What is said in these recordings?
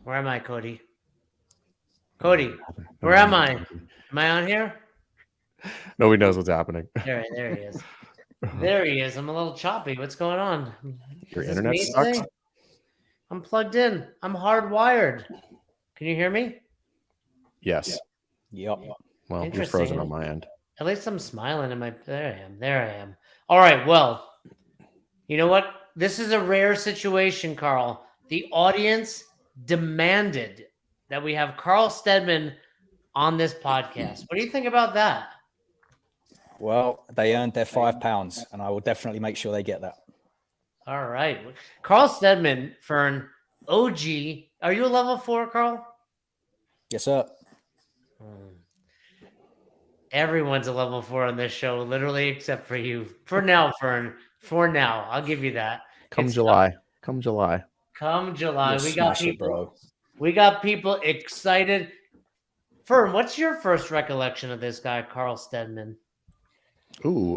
Where am I, Cody? Cody, where am I? Am I on here? Nobody knows what's happening. There he is. There he is. I'm a little choppy. What's going on? Your Is this internet me sucks. today? I'm plugged in. I'm hardwired. Can you hear me? Yes. Yep. Well, you're Interesting. frozen on my end. At least I'm smiling in my. There I am. All right. Well, you know what? This is a rare situation, Karl. The audience demanded that we have Karl Steadman on this podcast. What do you think about that? Well, they earned their £5, and I will definitely make sure they get that. All right. Karl Steadman, Fern, OG. Are you a level 4, Karl? Yes, sir. Everyone's a level 4 on this show, literally, except for you. For now, Fern. For now. I'll give you that. Come July. Come July. You'll smash it, bro. We got people excited. Fern, what's your first recollection of this guy, Karl Steadman? Ooh,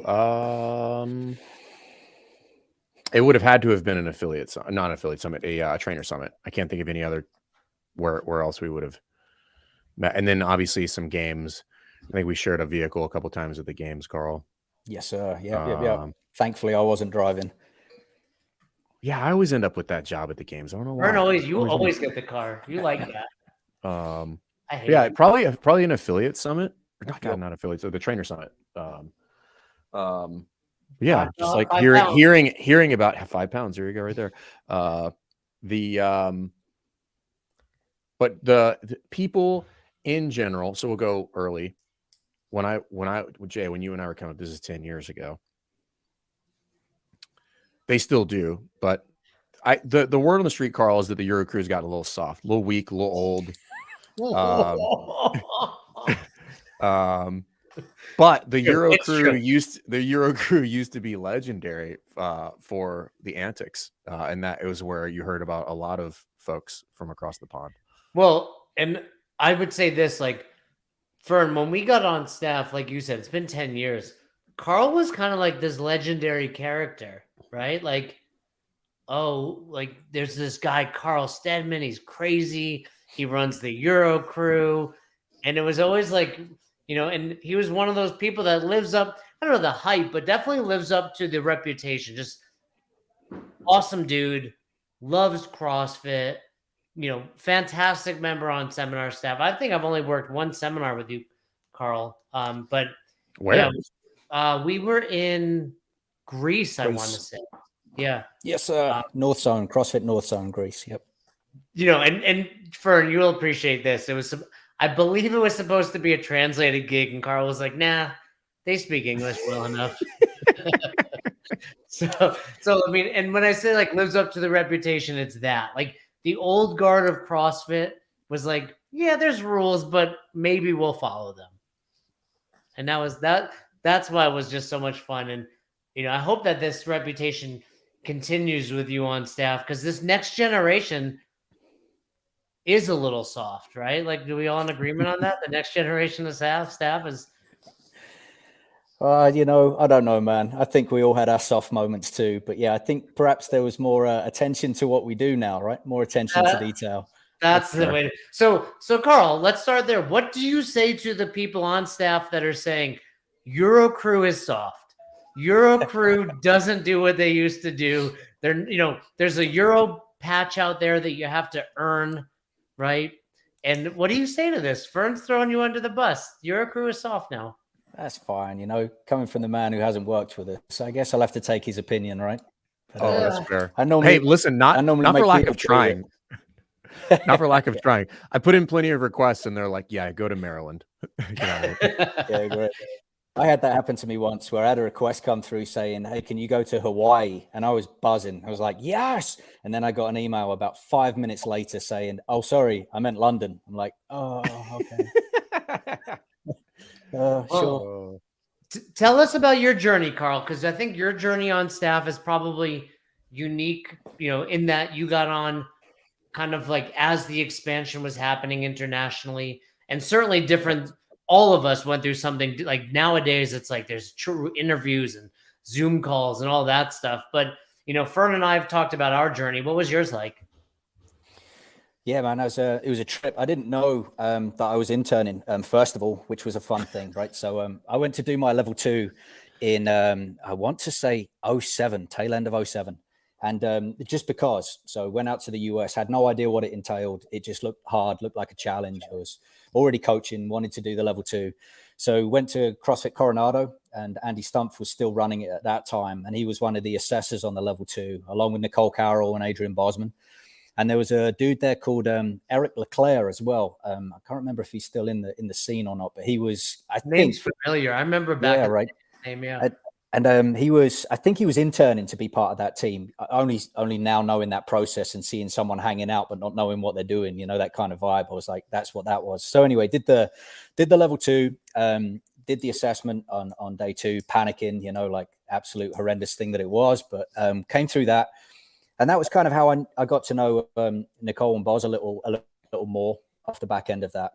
it would have had to have been an affiliate, not an affiliate summit, a trainer summit. I can't think of any other where else we would have met. And then obviously some games. I think we shared a vehicle a couple times at the games, Karl. Yes, sir. Yeah. Thankfully, I wasn't driving. Yeah, I always end up with that job at the games. I don't know why. Fern, always get the car. You like that. I hate it. Probably an affiliate summit. Not affiliate, so the trainer summit. Yeah, just like hearing about 5 pounds. There you go, right there. But the people in general. So we'll go early. Jay, when you and I were coming up, this is 10 years ago. They still do, but the word on the street, Karl, is that the Euro Crew's gotten a little soft, a little weak, a little old. But the Euro Crew used to be legendary for the antics, and that it was where you heard about a lot of folks from across the pond. Well, and I would say this, like, Fern, when we got on staff, like you said, it's been 10 years. Karl was kind of like this legendary character, right? Like, there's this guy, Karl Steadman. He's crazy. He runs the Euro Crew. And it was always like, and he was one of those people that lives up, I don't know the hype, but definitely lives up to the reputation. Just awesome dude, loves CrossFit, fantastic member on seminar staff. I think I've only worked one seminar with you, Karl. But where? Yeah, we were in Greece, I want to say. Yeah. Yes, sir. North Zone, CrossFit North Zone, Greece. Yep. And Fern, you'll appreciate this. It was, I believe it was supposed to be a translated gig, and Karl was like, nah, they speak English well enough. So I mean, and when I say like lives up to the reputation, it's that. Like the old guard of CrossFit was like, yeah, there's rules, but maybe we'll follow them. And that's why it was just so much fun. And I hope that this reputation continues with you on staff, because this next generation is a little soft, right? Like, do we all in agreement on that? The next generation of staff is. I don't know, man. I think we all had our soft moments too. But yeah, I think perhaps there was more attention to what we do now, right? More attention to detail. That's the way. So Karl, let's start there. What do you say to the people on staff that are saying Euro Crew is soft? Euro Crew doesn't do what they used to do. There's a Euro patch out there that you have to earn, right? And what do you say to this? Fern's throwing you under the bus. Euro Crew is soft now. That's fine. Coming from the man who hasn't worked with us, I guess I'll have to take his opinion, right? That's fair. Hey, listen, not for lack of trying. Not for lack of trying. I put in plenty of requests, and they're like, yeah, go to Maryland. Yeah, great. I had that happen to me once where I had a request come through saying, hey, can you go to Hawaii? And I was buzzing. I was like, yes. And then I got an email about 5 minutes later saying, oh, sorry, I meant London. I'm like, oh, okay. Sure. Tell us about your journey, Karl, because I think your journey on staff is probably unique, in that you got on kind of like as the expansion was happening internationally, and certainly different. All of us went through something like nowadays. It's like there's true interviews and Zoom calls and all that stuff. But, Fern and I have talked about our journey. What was yours like? Yeah, man, it was a trip. I didn't know that I was interning, first of all, which was a fun thing, right? So I went to do my level 2 in, I want to say 07, tail end of 07. And just because, so went out to the US, had no idea what it entailed. It just looked hard, looked like a challenge. I was already coaching, wanted to do the level 2. So went to CrossFit Coronado, and Andy Stumpf was still running it at that time. And he was one of the assessors on the level 2, along with Nicole Carroll and Adrian Bosman. And there was a dude there called Eric Leclerc as well. I can't remember if he's still in the scene or not, but he was. Name's familiar. I remember back. Yeah, right. Name, yeah. And he was. I think he was interning to be part of that team. Only now knowing that process and seeing someone hanging out but not knowing what they're doing. You know, that kind of vibe. I was like, that's what that was. So anyway, did the level 2. Did the assessment on day 2, panicking. You know, like absolute horrendous thing that it was, but came through that. And that was kind of how I got to know Nicole and Boz a little more off the back end of that.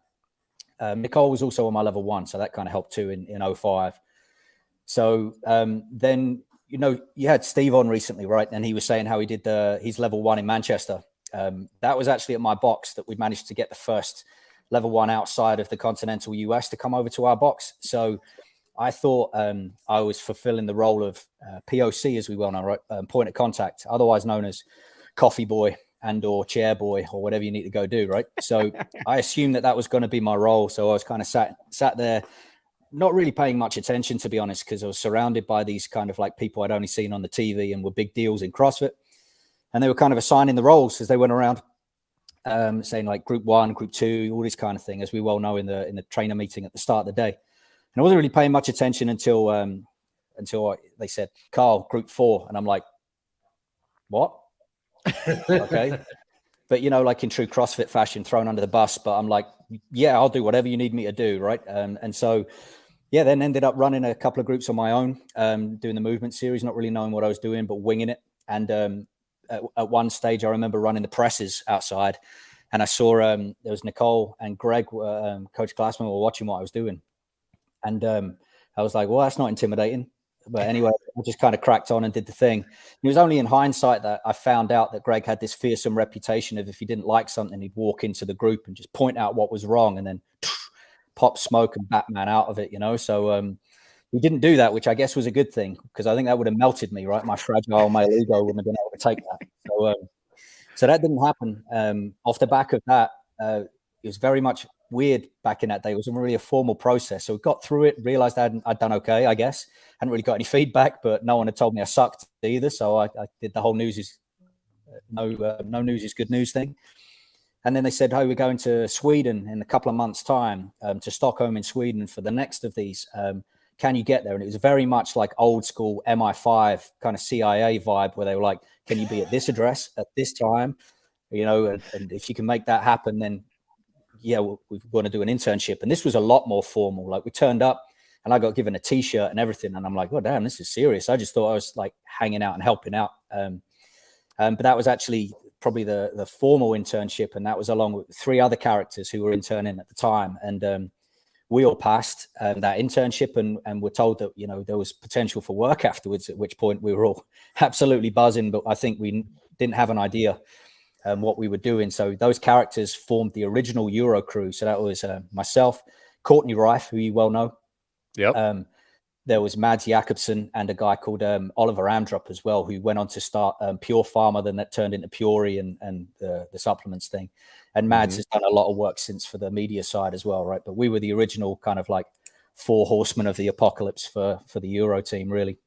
Nicole was also on my level 1, so that kind of helped too in 05. So then, you know, you had Steve on recently, right? And he was saying how he did his level 1 in Manchester. That was actually at my box that we managed to get the first level 1 outside of the continental US to come over to our box. So I thought I was fulfilling the role of POC, as we well know, right? Point of contact, otherwise known as coffee boy and or chair boy or whatever you need to go do, right? So I assumed that was going to be my role. So I was kind of sat there, not really paying much attention, to be honest, because I was surrounded by these kind of like people I'd only seen on the TV and were big deals in CrossFit. And they were kind of assigning the roles as they went around, saying like group 1, group 2, all this kind of thing, as we well know in the trainer meeting at the start of the day. And I wasn't really paying much attention until they said, Karl, group 4. And I'm like, what? Okay. But, you know, like in true CrossFit fashion, thrown under the bus. But I'm like, yeah, I'll do whatever you need me to do. Right. And so, yeah, then ended up running a couple of groups on my own, doing the movement series, not really knowing what I was doing, but winging it. And at one stage, I remember running the presses outside. And I saw there was Nicole and Greg, Coach Glassman, were watching what I was doing. And I was like, well, that's not intimidating. But anyway, I just kind of cracked on and did the thing. It was only in hindsight that I found out that Greg had this fearsome reputation of if he didn't like something, he'd walk into the group and just point out what was wrong and then pop smoke and Batman out of it, you know. So he didn't do that, which I guess was a good thing, because I think that would have melted me, right? My fragile male ego wouldn't have been able to take that. So that didn't happen. Off the back of that, it was very much weird back in that day. It wasn't really a formal process. So we got through it, realized I'd done okay, I guess. Hadn't really got any feedback, but no one had told me I sucked either. So I did the whole news is no news is good news thing. And then they said, hey, we're going to Sweden in a couple of months' time, to Stockholm in Sweden for the next of these. Can you get there? And it was very much like old school MI5 kind of CIA vibe, where they were like, can you be at this address at this time? You know, and if you can make that happen, then yeah, we want to do an internship. And this was a lot more formal. Like we turned up and I got given a t-shirt and everything. And I'm like, oh, damn, this is serious. I just thought I was like hanging out and helping out. But that was actually probably the formal internship. And that was along with 3 other characters who were interning at the time. And we all passed that internship and were told that, you know, there was potential for work afterwards, at which point we were all absolutely buzzing. But I think we didn't have an idea what we were doing. So those characters formed the original Euro crew. So that was myself, Courtney Rife, who you well know. Yep. There was Mads Jakobsen and a guy called Oliver Amdrup as well, who went on to start Pure Pharma, then that turned into Puri and the supplements thing. And Mads has done a lot of work since for the media side as well, right? But we were the original kind of like 4 horsemen of the apocalypse for the Euro team, really.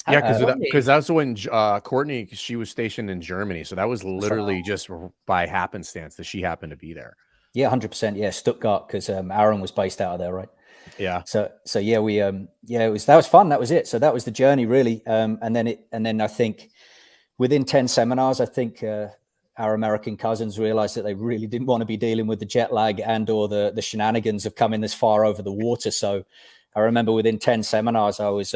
Yeah, because that's when Courtney, she was stationed in Germany. So that was literally just by happenstance that she happened to be there. Yeah, 100%. Yeah, Stuttgart, because Aaron was based out of there, right? Yeah. So yeah, we that was fun. That was it. So that was the journey, really. And then I think within 10 seminars, I think our American cousins realized that they really didn't want to be dealing with the jet lag and or the shenanigans of coming this far over the water. So I remember within 10 seminars, I was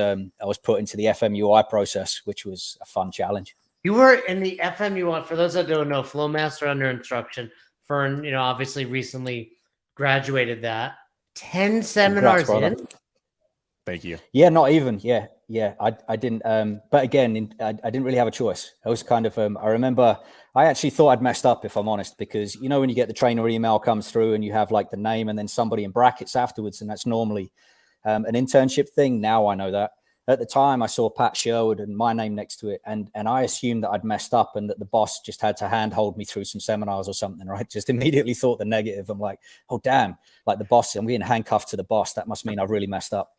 put into the FMUI process, which was a fun challenge. You were in the FMUI, for those that don't know, Flow Master Under Instruction. Fern, you know, obviously recently graduated that. 10 seminars in? Thank you. Yeah, not even. Yeah. Yeah, I didn't. But again, I didn't really have a choice. I was kind of. I remember I actually thought I'd messed up, if I'm honest, because you know when you get the trainer email comes through and you have like the name and then somebody in brackets afterwards, and that's normally an internship thing. Now I know that. At the time, I saw Pat Sherwood and my name next to it, and I assumed that I'd messed up and that the boss just had to handhold me through some seminars or something. Right? Just immediately thought the negative. I'm like, oh damn, like the boss. I'm being handcuffed to the boss. That must mean I've really messed up.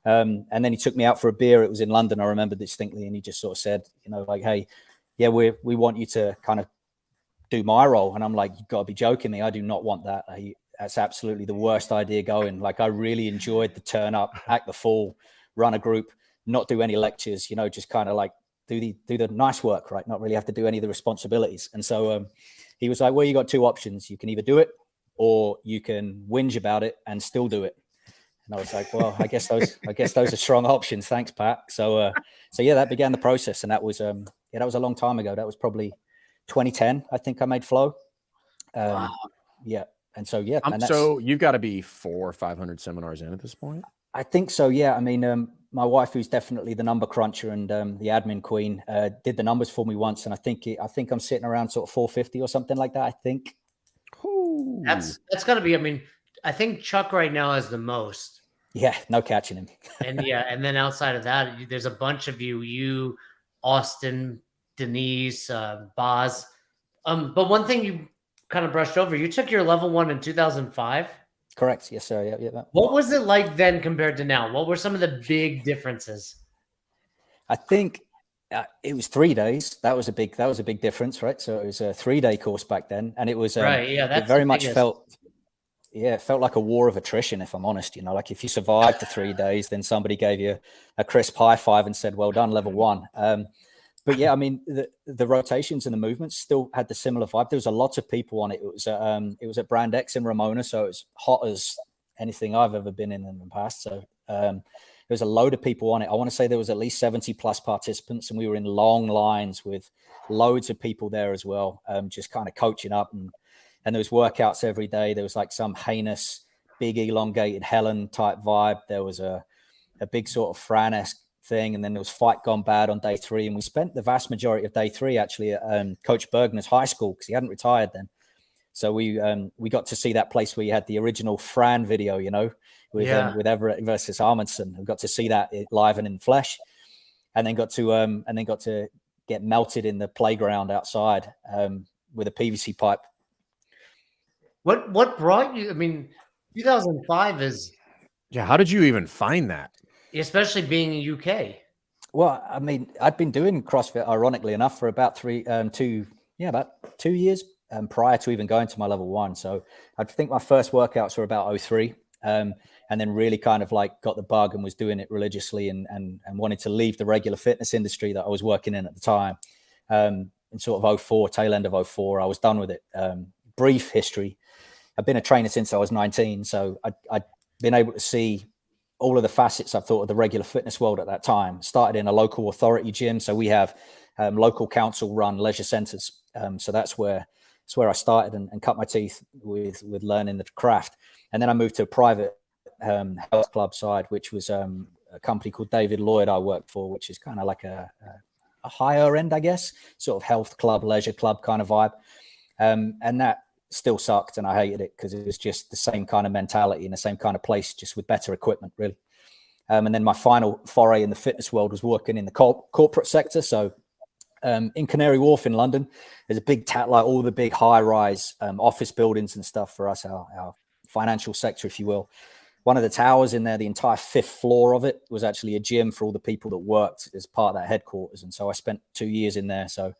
And then he took me out for a beer. It was in London, I remember distinctly, and he just sort of said, you know, like, hey, yeah, we want you to kind of do my role. And I'm like, you've got to be joking me. I do not want that. That's absolutely the worst idea going. Like, I really enjoyed the turn up, act the fool, run a group, not do any lectures, you know, just kind of like do the nice work, right? Not really have to do any of the responsibilities. And so he was like, well, you got two options. You can either do it or you can whinge about it and still do it. And I was like, well, I guess those are strong options. Thanks, Pat. So yeah, that began the process. And that was that was a long time ago. That was probably 2010. I think I made Flow. Wow. Yeah. And so, yeah. And so you've got to be 400 or 500 seminars in at this point. I think so. Yeah. I mean, my wife, who's definitely the number cruncher and the admin queen, did the numbers for me once. And I think I'm sitting around sort of 450 or something like that. I think. Ooh. That's gotta be, I mean, I think Chuck right now has the most. Yeah, no catching him. And then outside of that, there's a bunch of you, Austin, Denise, Boz. But one thing you kind of brushed over, you took your level 1 in 2005. Correct. Yes, sir. Yeah. What was it like then compared to now? What were some of the big differences? I think it was 3 days. That was a big difference, right? So it was a 3-day course back then, and it was right. Yeah, that's it very much felt. Yeah, it felt like a war of attrition, if I'm honest. You know, like if you survived the 3 days, then somebody gave you a crisp high five and said, well done, level 1. But yeah, I mean, the rotations and the movements still had the similar vibe. There was a lot of people on it. It was at Brand X in Ramona, so it was hot as anything I've ever been in the past. So there was a load of people on it. I want to say there was at least 70 plus participants, and we were in long lines with loads of people there as well, just kind of coaching up. And there was workouts every day. There was like some heinous, big elongated Helen type vibe. There was a big sort of Fran-esque thing. And then there was Fight Gone Bad on day 3. And we spent the vast majority of day 3 actually at Coach Bergner's high school because he hadn't retired then. So we got to see that place where you had the original Fran video, you know, with Everett versus Armandson. We got to see that live and in flesh, and then got to get melted in the playground outside with a PVC pipe. What brought you? I mean, 2005 is. Yeah. How did you even find that? Especially being in UK. Well, I mean, I'd been doing CrossFit, ironically enough, for about 2 years prior to even going to my level 1. So I think my first workouts were about 03. And then really kind of like got the bug and was doing it religiously and wanted to leave the regular fitness industry that I was working in at the time. In sort of 04, tail end of 04, I was done with it. Brief history. I've been a trainer since I was 19. So I'd been able to see all of the facets I thought of the regular fitness world at that time. Started in a local authority gym. So we have local council run leisure centers. So that's where I started and cut my teeth with learning the craft. And then I moved to a private health club side, which was a company called David Lloyd I worked for, which is kind of like a higher end, I guess, sort of health club, leisure club kind of vibe. And that still sucked and I hated it because it was just the same kind of mentality in the same kind of place, just with better equipment, really. And then my final foray in the fitness world was working in the corporate sector. So in Canary Wharf in London, there's a big like all the big high-rise office buildings and stuff for us, our financial sector, if you will. One of the towers in there, the entire 5th floor of it was actually a gym for all the people that worked as part of that headquarters. And so I spent 2 years in there. So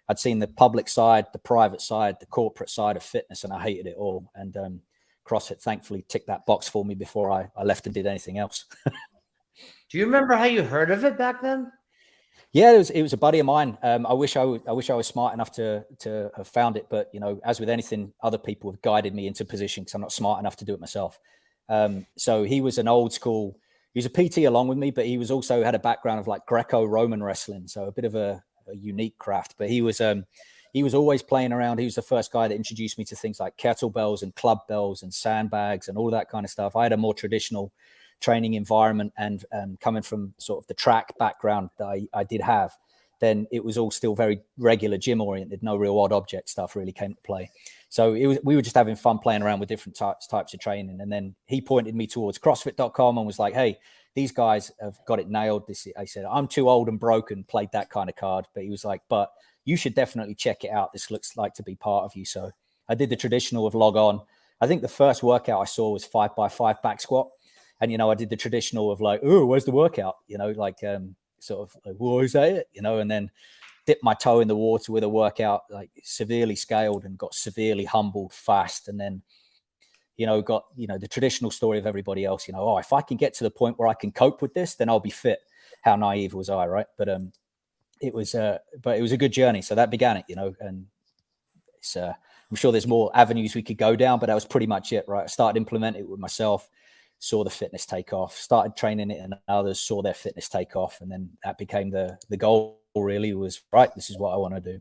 I'd seen the public side, the private side, the corporate side of fitness, and I hated it all. And CrossFit thankfully ticked that box for me before I left and did anything else. Do you remember how you heard of it back then? Yeah, it was a buddy of mine. I wish I was smart enough to have found it, but you know, as with anything, other people have guided me into position because I'm not smart enough to do it myself. So he was an old school. He was a PT along with me, but he was also had a background of like Greco-Roman wrestling, so a bit of a unique craft. But he was always playing around. He was the first guy that introduced me to things like kettlebells and club bells and sandbags and all that kind of stuff. I had a more traditional training environment and coming from sort of the track background that I did have, then it was all still very regular gym oriented. No real odd object stuff really came to play. So we were just having fun playing around with different types of training. And then he pointed me towards CrossFit.com and was like, hey, these guys have got it nailed. I said, I'm too old and broken, played that kind of card. But he was like, but you should definitely check it out. This looks like to be part of you. So I did the traditional of log on. I think the first workout I saw was 5x5 back squat. And, you know, I did the traditional of like, oh, where's the workout? You know, like sort of like, well, is that it? You know, and then dipped my toe in the water with a workout, like severely scaled and got severely humbled fast. And then, you know, got, you know, the traditional story of everybody else, you know, oh, if I can get to the point where I can cope with this, then I'll be fit. How naive was I, right? But it was a good journey. So that began it, you know, and it's, I'm sure there's more avenues we could go down, but that was pretty much it, right? I started implementing it with myself, saw the fitness take off, started training it and others saw their fitness take off. And then that became the goal really was, right, this is what I want to do.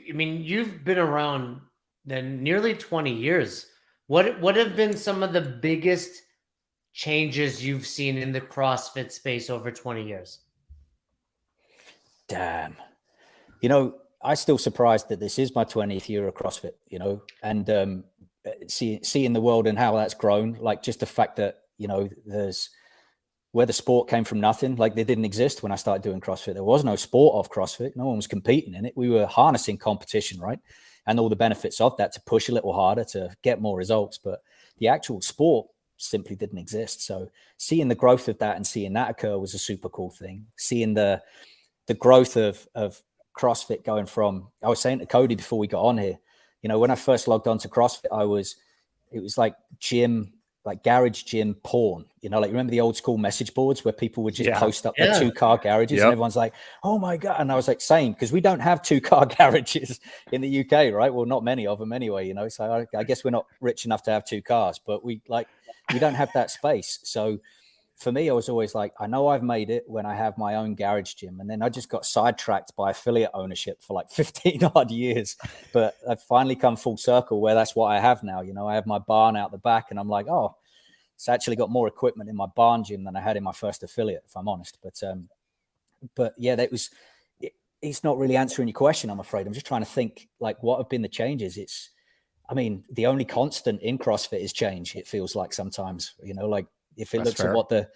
I mean, you've been around then nearly 20 years. What have been some of the biggest changes you've seen in the CrossFit space over 20 years? Damn. You know, I'm still surprised that this is my 20th year of CrossFit, you know, and seeing the world and how that's grown, like just the fact that, you know, there's where the sport came from nothing, like they didn't exist when I started doing CrossFit. There was no sport of CrossFit. No one was competing in it. We were harnessing competition, right? And all the benefits of that to push a little harder, to get more results. But the actual sport simply didn't exist. So seeing the growth of that and seeing that occur was a super cool thing. Seeing the growth of CrossFit going from, I was saying to Cody before we got on here, you know, when I first logged on to CrossFit, it was like gym, like garage gym porn, you know, like remember the old school message boards where people would just post up their 2-car garages and everyone's like, oh my God. And I was like, same, because we don't have 2-car garages in the UK, right? Well, not many of them anyway, you know, so I guess we're not rich enough to have 2 cars, but we don't have that space. So for me, I was always like, I know I've made it when I have my own garage gym. And then I just got sidetracked by affiliate ownership for like 15 odd years. But I've finally come full circle where that's what I have now. You know, I have my barn out the back and I'm like, oh, it's actually got more equipment in my barn gym than I had in my first affiliate, if I'm honest. But yeah, it's not really answering your question, I'm afraid. I'm just trying to think like what have been the changes. I mean, the only constant in CrossFit is change. It feels like sometimes, you know, like, if it looks at what the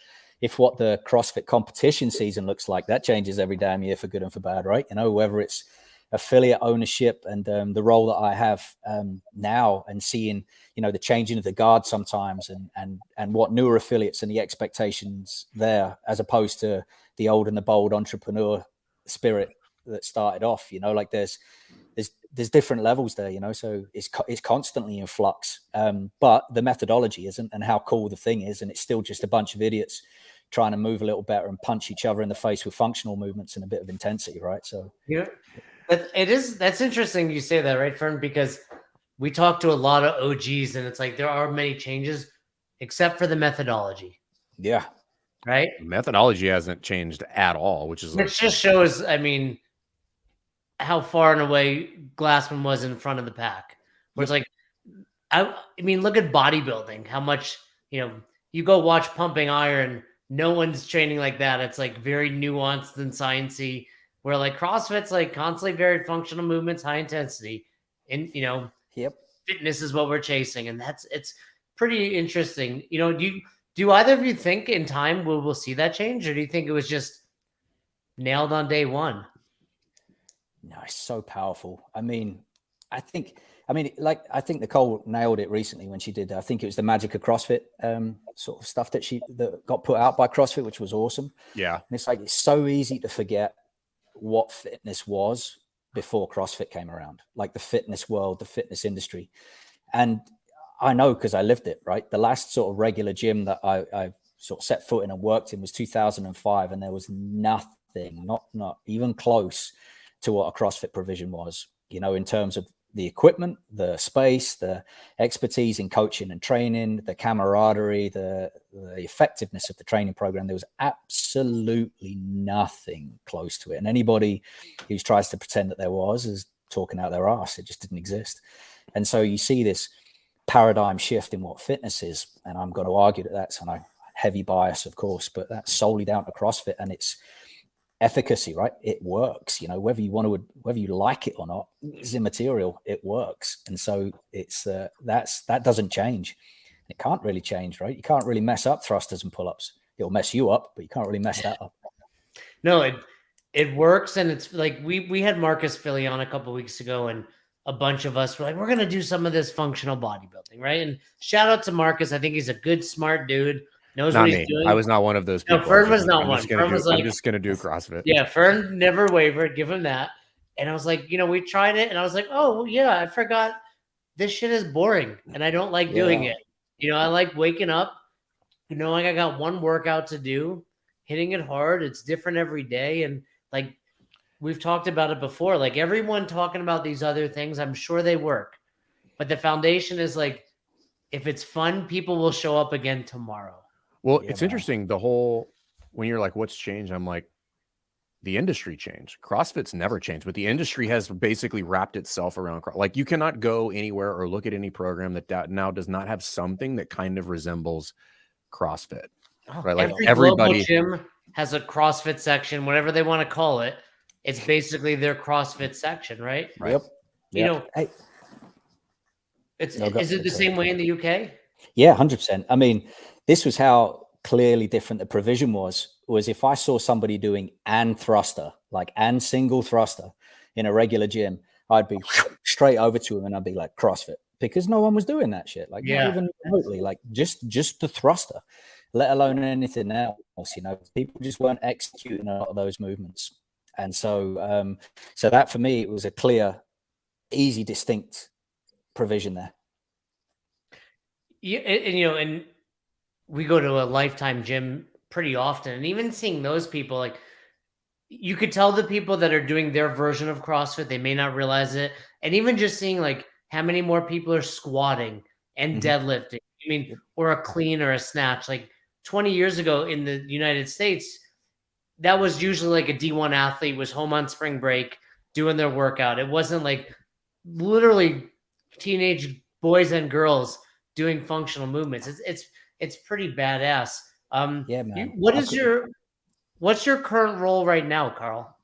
CrossFit competition season looks like, that changes every damn year for good and for bad, right? You know, whether it's affiliate ownership and the role that I have now and seeing, you know, the changing of the guard sometimes and what newer affiliates and the expectations there, as opposed to the old and the bold entrepreneur spirit that started off, you know, like there's different levels there, you know, so it's constantly in flux. But the methodology isn't, and how cool the thing is. And it's still just a bunch of idiots trying to move a little better and punch each other in the face with functional movements and a bit of intensity. Right. So, yeah, that's interesting. You say that, right, Fern, because we talk to a lot of OGs and it's like, there are many changes except for the methodology. Yeah. Right. Methodology hasn't changed at all, which just shows, I mean, how far and away Glassman was in front of the pack. Where it's like, I mean, look at bodybuilding, how much, you know, you go watch Pumping Iron, no one's training like that. It's like very nuanced and sciencey, where like CrossFit's like constantly varied functional movements, high intensity. And, you know, fitness is what we're chasing. And it's pretty interesting. You know, do either of you think in time we'll see that change? Or do you think it was just nailed on day one? No, it's so powerful. I mean, I think Nicole nailed it recently when she did, I think it was the Magic of CrossFit sort of stuff that got put out by CrossFit, which was awesome. Yeah. And it's like, it's so easy to forget what fitness was before CrossFit came around, like the fitness world, the fitness industry. And I know, because I lived it, right? The last sort of regular gym that I sort of set foot in and worked in was 2005. And there was nothing, not even close to what a CrossFit provision was, you know, in terms of the equipment, the space, the expertise in coaching and training, the camaraderie, the effectiveness of the training program. There was absolutely nothing close to it. And anybody who tries to pretend that there was is talking out their ass. It just didn't exist. And so you see this paradigm shift in what fitness is. And I'm going to argue that that's a heavy bias, of course, but that's solely down to CrossFit and its efficacy, right? It works, whether you like it or not, it's immaterial. It works. And so it's, that doesn't change. It can't really change, right? You can't really mess up thrusters and pull-ups. It'll mess you up, but you can't really mess that up. No, it works. And it's like, we had Marcus Philly on a couple weeks ago, and a bunch of us were like, we're going to do some of this functional bodybuilding, right? And shout out to Marcus. I think he's a good, smart dude. Knows Not what me. he's doing. I was not one of those people. No, Fern was not one. I'm just going to do CrossFit. Yeah, Fern never wavered. Give him that. And I was like, we tried it. And I was like, oh, well, yeah, I forgot. This shit is boring. And I don't like doing it. I like waking up, like I got one workout to do, hitting it hard. It's different every day. And like we've talked about it before, like everyone talking about these other things, I'm sure they work. But the foundation is like, if it's fun, people will show up again tomorrow. Well, it's interesting. When you're like, what's changed? I'm like, the industry changed. CrossFit's never changed, but the industry has basically wrapped itself around. Like, you cannot go anywhere or look at any program that now does not have something that kind of resembles CrossFit. Right? Like everybody gym has a CrossFit section, whatever they want to call it. It's basically their CrossFit section, right? Yep. Is it the same way in the UK? Yeah, 100%. I mean, this was how clearly different the provision was if I saw somebody doing and thruster, like and single thruster in a regular gym, I'd be straight over to him and I'd be like, CrossFit, because no one was doing that shit. Like not even remotely, like just the thruster, let alone anything else. People just weren't executing a lot of those movements. And so, so that for me, it was a clear, easy, distinct provision there. Yeah, and we go to a Lifetime gym pretty often, and even seeing those people, like you could tell the people that are doing their version of CrossFit, they may not realize it. And even just seeing like how many more people are squatting and deadlifting, or a clean or a snatch. Like 20 years ago in the United States, that was usually like a D1 athlete was home on spring break doing their workout. It wasn't like literally teenage boys and girls doing functional movements. It's pretty badass. Yeah, man. What's your current role right now, Karl?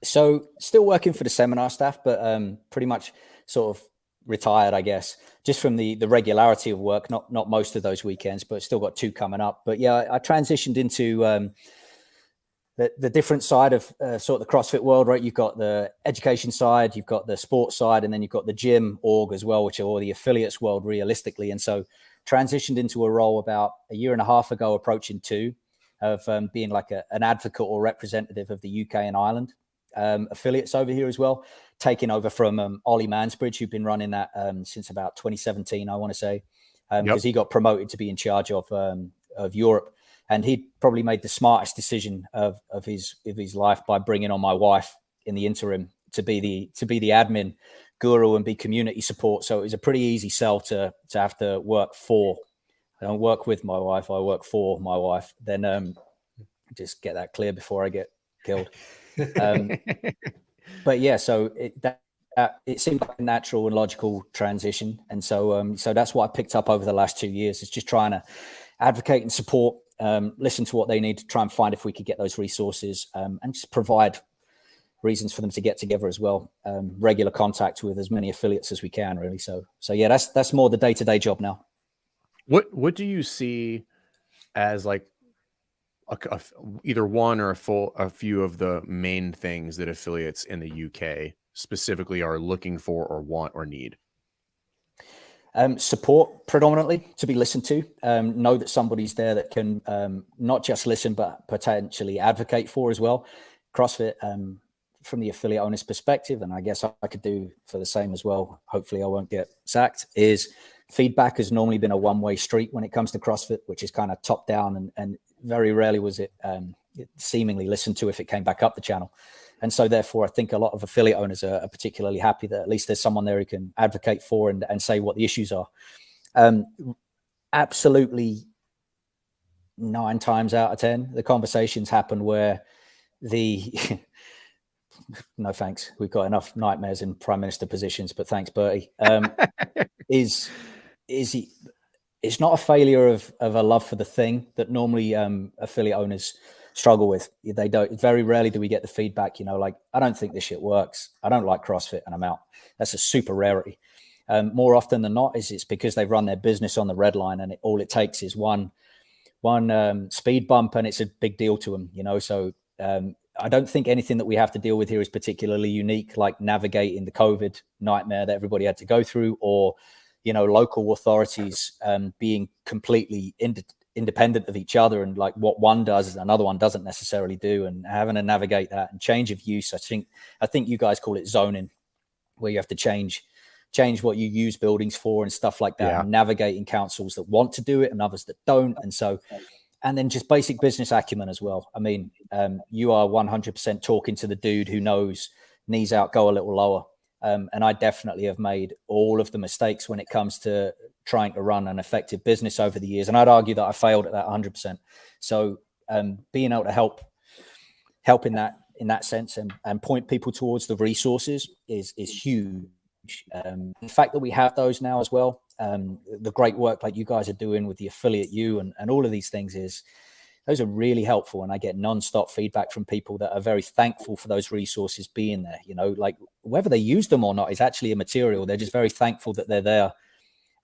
So still working for the seminar staff, but pretty much sort of retired, I guess, just from the regularity of work, not most of those weekends, but still got 2 coming up. But yeah, I transitioned into the different side of sort of the CrossFit world, right? You've got the education side, you've got the sports side, and then you've got the gym org as well, which are all the affiliates world realistically. And so transitioned into a role about a year and a half ago, approaching 2, of being like an advocate or representative of the UK and Ireland affiliates over here as well, taking over from Ollie Mansbridge, who'd been running that since about 2017, I want to say, because he got promoted to be in charge of Europe. And he probably made the smartest decision of his life by bringing on my wife in the interim to be the admin guru and be community support. So it was a pretty easy sell to have to work for. I don't work with my wife. I work for my wife. Then just get that clear before I get killed. But yeah, so it seemed like a natural and logical transition. And so that's what I picked up over the last 2 years. It's just trying to advocate and support, listen to what they need to try and find if we could get those resources, and just provide reasons for them to get together as well. Regular contact with as many affiliates as we can, really. So yeah, that's more the day-to-day job now. What do you see as like either one or a few of the main things that affiliates in the UK specifically are looking for or want or need? Support predominantly, to be listened to, know that somebody's there that can not just listen, but potentially advocate for as well. CrossFit, from the affiliate owner's perspective, and I guess I could do for the same as well, hopefully I won't get sacked, is feedback has normally been a one-way street when it comes to CrossFit, which is kind of top down, and very rarely was it seemingly listened to if it came back up the channel. And so therefore, I think a lot of affiliate owners are particularly happy that at least there's someone there who can advocate for and say what the issues are. Absolutely 9 times out of 10, the conversations happen where no thanks, we've got enough nightmares in prime minister positions, but thanks, Bertie, is it's not a failure of a love for the thing that normally affiliate owners struggle with. They don't. Very rarely do we get the feedback, like, I don't think this shit works. I don't like CrossFit and I'm out. That's a super rarity. More often than not it's because they've run their business on the red line, and all it takes is one speed bump and it's a big deal to them, So I don't think anything that we have to deal with here is particularly unique, like navigating the COVID nightmare that everybody had to go through, or local authorities being completely independent of each other, and like what one does another one doesn't necessarily do, and having to navigate that and change of use. I think you guys call it zoning, where you have to change what you use buildings for and stuff like that, and navigating councils that want to do it and others that don't. And then just basic business acumen as well. I mean, you are 100% talking to the dude who knows knees out, go a little lower. And I definitely have made all of the mistakes when it comes to trying to run an effective business over the years. And I'd argue that I failed at that 100%. So being able to help in that sense and point people towards the resources is huge. The fact that we have those now as well, the great work like you guys are doing with the affiliate you and all of these things, those are really helpful. And I get nonstop feedback from people that are very thankful for those resources being there. Like whether they use them or not is actually immaterial. They're just very thankful that they're there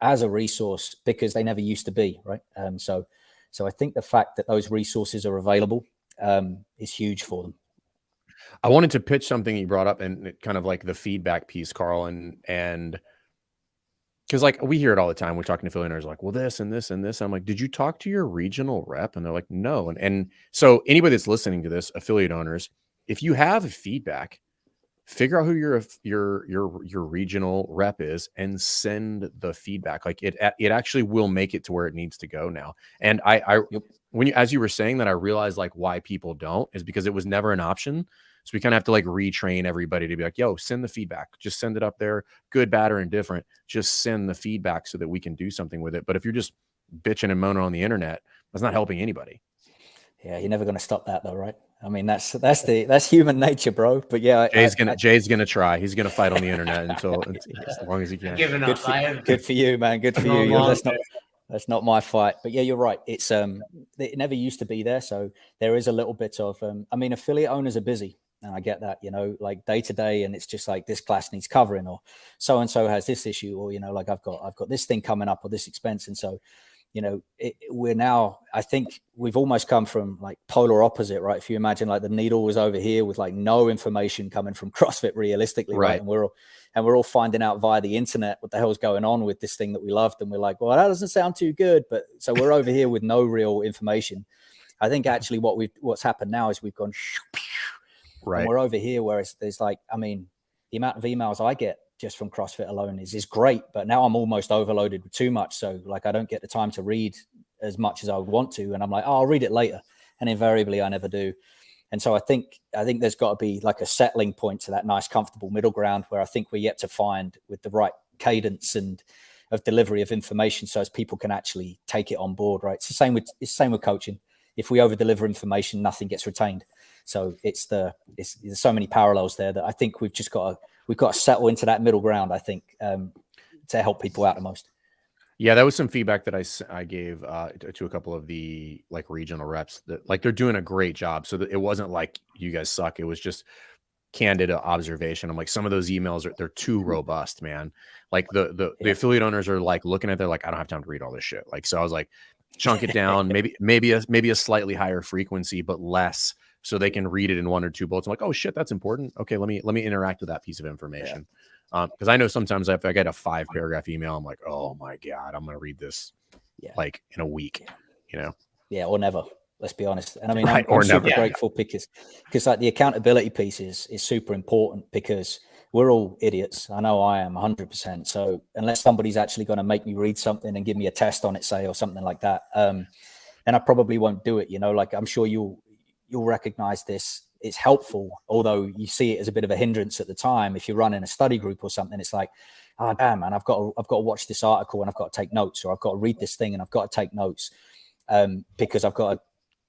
as a resource because they never used to be, right? So I think the fact that those resources are available is huge for them. I wanted to pitch something you brought up, and kind of like the feedback piece, Karl, and because like we hear it all the time. We're talking to affiliate owners like, well, this and this and this. I'm like, did you talk to your regional rep? And they're like, no. And so anybody that's listening to this, affiliate owners, if you have feedback, figure out who your regional rep is and send the feedback. Like it actually will make it to where it needs to go now. And as you were saying that, I realized like why people don't is because it was never an option. So we kind of have to like retrain everybody to be like, yo, send the feedback, just send it up there, good, bad, or indifferent. Just send the feedback so that we can do something with it. But if you're just bitching and moaning on the internet, that's not helping anybody. Yeah, you're never going to stop that though, right? I mean, that's human nature, bro. But yeah, Jay's gonna try. He's gonna fight on the internet as long as he can. Good for you, man. Good for you. That's not my fight. But yeah, you're right. It's it never used to be there. So there is a little bit of I mean, affiliate owners are busy. And I get that, like day to day, and it's just like this class needs covering, or so and so has this issue, or like I've got this thing coming up, or this expense, and so we're now, I think we've almost come from like polar opposite, right? If you imagine like the needle was over here with like no information coming from CrossFit realistically, right? And we're all finding out via the internet what the hell's going on with this thing that we loved, and we're like, well, that doesn't sound too good, but so we're over here with no real information. I think actually what's happened now is we've gone. Right. And we're over here where there's like, I mean, the amount of emails I get just from CrossFit alone is great, but now I'm almost overloaded with too much. So like, I don't get the time to read as much as I would want to. And I'm like, oh, I'll read it later. And invariably I never do. And so I think there's got to be like a settling point to that nice, comfortable middle ground where I think we're yet to find with the right cadence and of delivery of information. So as people can actually take it on board, right? It's the same with coaching. If we over deliver information, nothing gets retained. So there's so many parallels there that I think we've got to settle into that middle ground, I think, to help people out the most. Yeah, that was some feedback that I gave to a couple of the like regional reps that like they're doing a great job. So that it wasn't like you guys suck. It was just candid observation. I'm like, some of those emails they're too robust, man. Like the affiliate owners are like looking at, they're like, I don't have time to read all this shit. Like, so I was like, chunk it down, maybe a slightly higher frequency, but less, so they can read it in one or two bullets. I'm like, oh shit, that's important. Okay, let me interact with that piece of information. Because I know sometimes if I get a 5-paragraph email, I'm like, oh my God, I'm gonna read this like in a week, Yeah, or never. Let's be honest. And I mean, I'm super grateful because like the accountability piece is super important, because we're all idiots. I know I am 100%. So unless somebody's actually going to make me read something and give me a test on it, say, or something like that, and I probably won't do it. Like I'm sure you'll recognize this. It's helpful, although you see it as a bit of a hindrance at the time. If you're running a study group or something, it's like, oh damn, man, I've got to watch this article and I've got to take notes, or I've got to read this thing and I've got to take notes, because I've got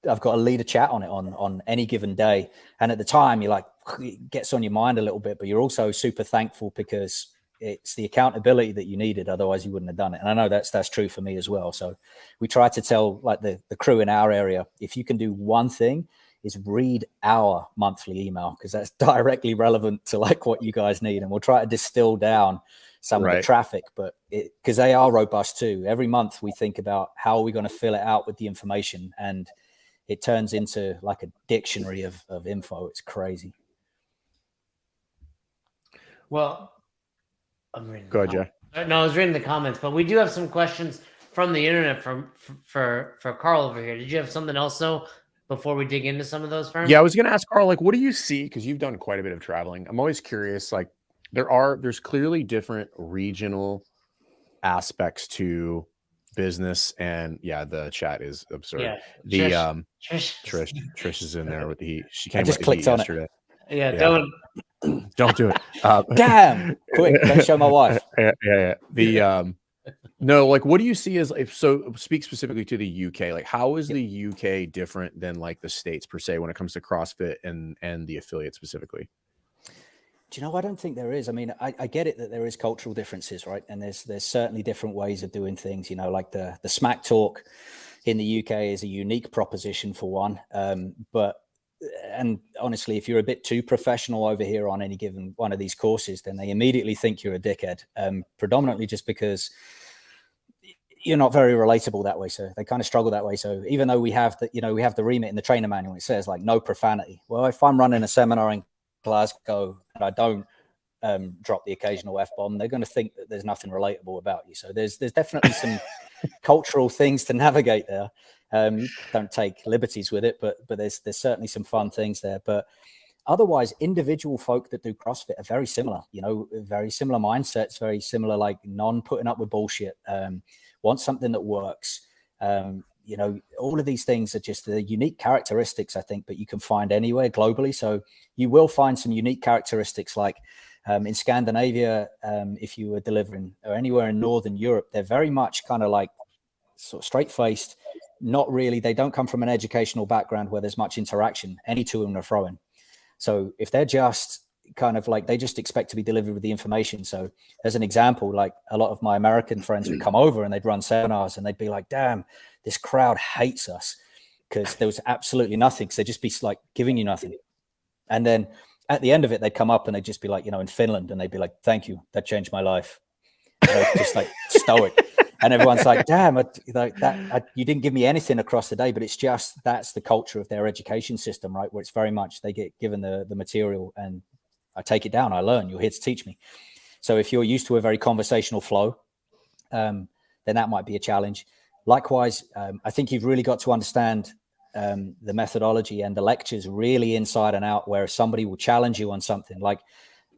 to lead a chat on it on any given day. And at the time, you're like, it gets on your mind a little bit, but you're also super thankful because it's the accountability that you needed. Otherwise you wouldn't have done it. And I know that's true for me as well. So we try to tell like the crew in our area, if you can do one thing, is read our monthly email, because that's directly relevant to like what you guys need. And we'll try to distill down some of the traffic, but because they are robust too. Every month we think about how are we going to fill it out with the information, and it turns into like a dictionary of info. It's crazy. Well, I'm reading. Go ahead, Jay. No, I was reading the comments, but we do have some questions from the internet for Karl over here. Did you have something else though before we dig into some of those firms? Yeah, I was going to ask Karl, like, what do you see? Because you've done quite a bit of traveling. I'm always curious. Like, there's clearly different regional aspects to business, and yeah, the chat is absurd. Yeah, Trish is in there with the heat. She came with the heat yesterday. Yeah, don't do it. Damn, quick, don't show my wife. Yeah. No, like, what do you see as, speak specifically to the UK, like how is the UK different than like the States per se when it comes to CrossFit and the affiliate specifically? Do you know, I don't think there is. I mean, I get it that there is cultural differences, right? And there's certainly different ways of doing things, you know, like the smack talk in the UK is a unique proposition for one. And honestly, if you're a bit too professional over here on any given one of these courses, then they immediately think you're a dickhead, predominantly just because you're not very relatable that way. So they kind of struggle that way. So even though we have the remit in the trainer manual, it says like no profanity. Well, if I'm running a seminar in Glasgow and I don't drop the occasional F-bomb, they're going to think that there's nothing relatable about you. So there's definitely some cultural things to navigate there. Don't take liberties with it, but there's certainly some fun things there. But otherwise, individual folk that do CrossFit are very similar, you know, very similar mindsets, very similar, like non-putting up with bullshit, want something that works. You know, all of these things are just the unique characteristics, I think, but you can find anywhere globally. So you will find some unique characteristics like in Scandinavia, if you were delivering, or anywhere in Northern Europe, they're very much kind of like sort of straight-faced, not really, they don't come from an educational background where there's much interaction. Any two of them are throwing. So if they're just kind of like, they just expect to be delivered with the information. So as an example, like a lot of my American friends would come over and they'd run seminars and they'd be like, damn, this crowd hates us because there was absolutely nothing. Because they'd just be like giving you nothing. And then at the end of it, they'd come up and they'd just be like, you know, in Finland, and they'd be like, thank you, that changed my life. You know, just like stoic. And everyone's like, damn, you didn't give me anything across the day. But it's just, that's the culture of their education system, right? Where it's very much, they get given the material and I take it down, I learn, you're here to teach me. So if you're used to a very conversational flow, then that might be a challenge. Likewise, I think you've really got to understand the methodology and the lectures really inside and out, where somebody will challenge you on something. Like,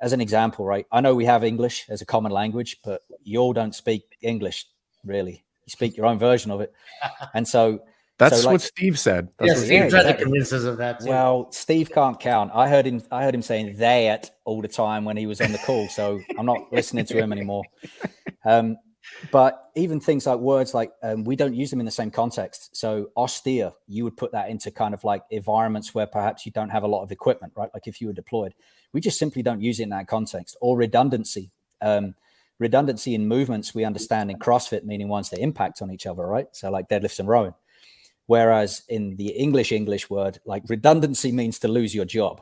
as an example, right? I know we have English as a common language, but you all don't speak English, really. You speak your own version of it. And so that's what Steve said. That's what Steve tried to convince us of that too. Well, Steve can't count. I heard him saying that all the time when he was on the call. So I'm not listening to him anymore. But even things like words like we don't use them in the same context. So austere, you would put that into kind of like environments where perhaps you don't have a lot of equipment, right? Like if you were deployed, we just simply don't use it in that context. Or redundancy. Redundancy in movements we understand in CrossFit, meaning ones that impact on each other, right? So like deadlifts and rowing. Whereas in the English word, like redundancy means to lose your job,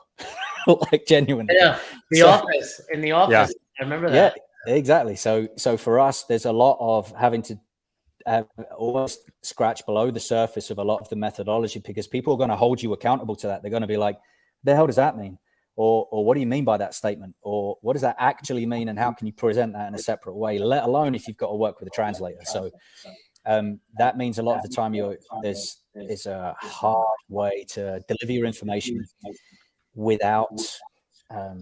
like genuinely. Yeah, in the office. Yeah. I remember that. Yeah, exactly. So for us, there's a lot of having to always scratch below the surface of a lot of the methodology, because people are going to hold you accountable to that. They're going to be like, the hell does that mean? Or what do you mean by that statement? Or what does that actually mean? And how can you present that in a separate way, let alone if you've got to work with a translator? So that means a lot of the time there's a hard way to deliver your information without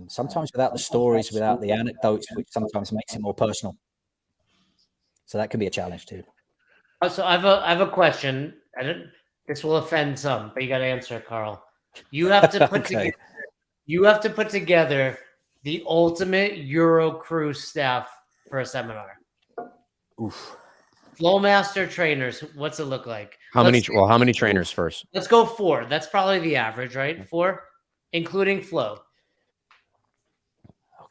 sometimes without the stories, without the anecdotes, which sometimes makes it more personal. So that can be a challenge too. So I have a question. This will offend some, but you got to answer it, Karl. You have to put together. You have to put together the ultimate Euro crew staff for a seminar. Oof. Flowmaster trainers, what's it look like? How many trainers first? Let's go 4. That's probably the average, right? 4, including flow.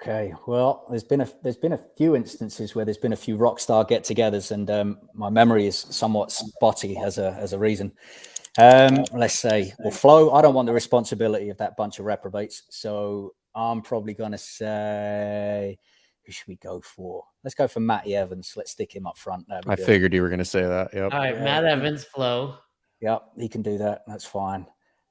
Okay, well, there's been a few instances where there's been a few rock star get-togethers, and my memory is somewhat spotty as a reason. Let's say, well, Flo, I don't want the responsibility of that bunch of reprobates, so I'm probably going to say, who should we go for? Let's go for Matty Evans. Let's stick him up front. I figured you were going to say that. Yep. All right, yeah, Matt Evans, Flo. Yep, he can do that. That's fine.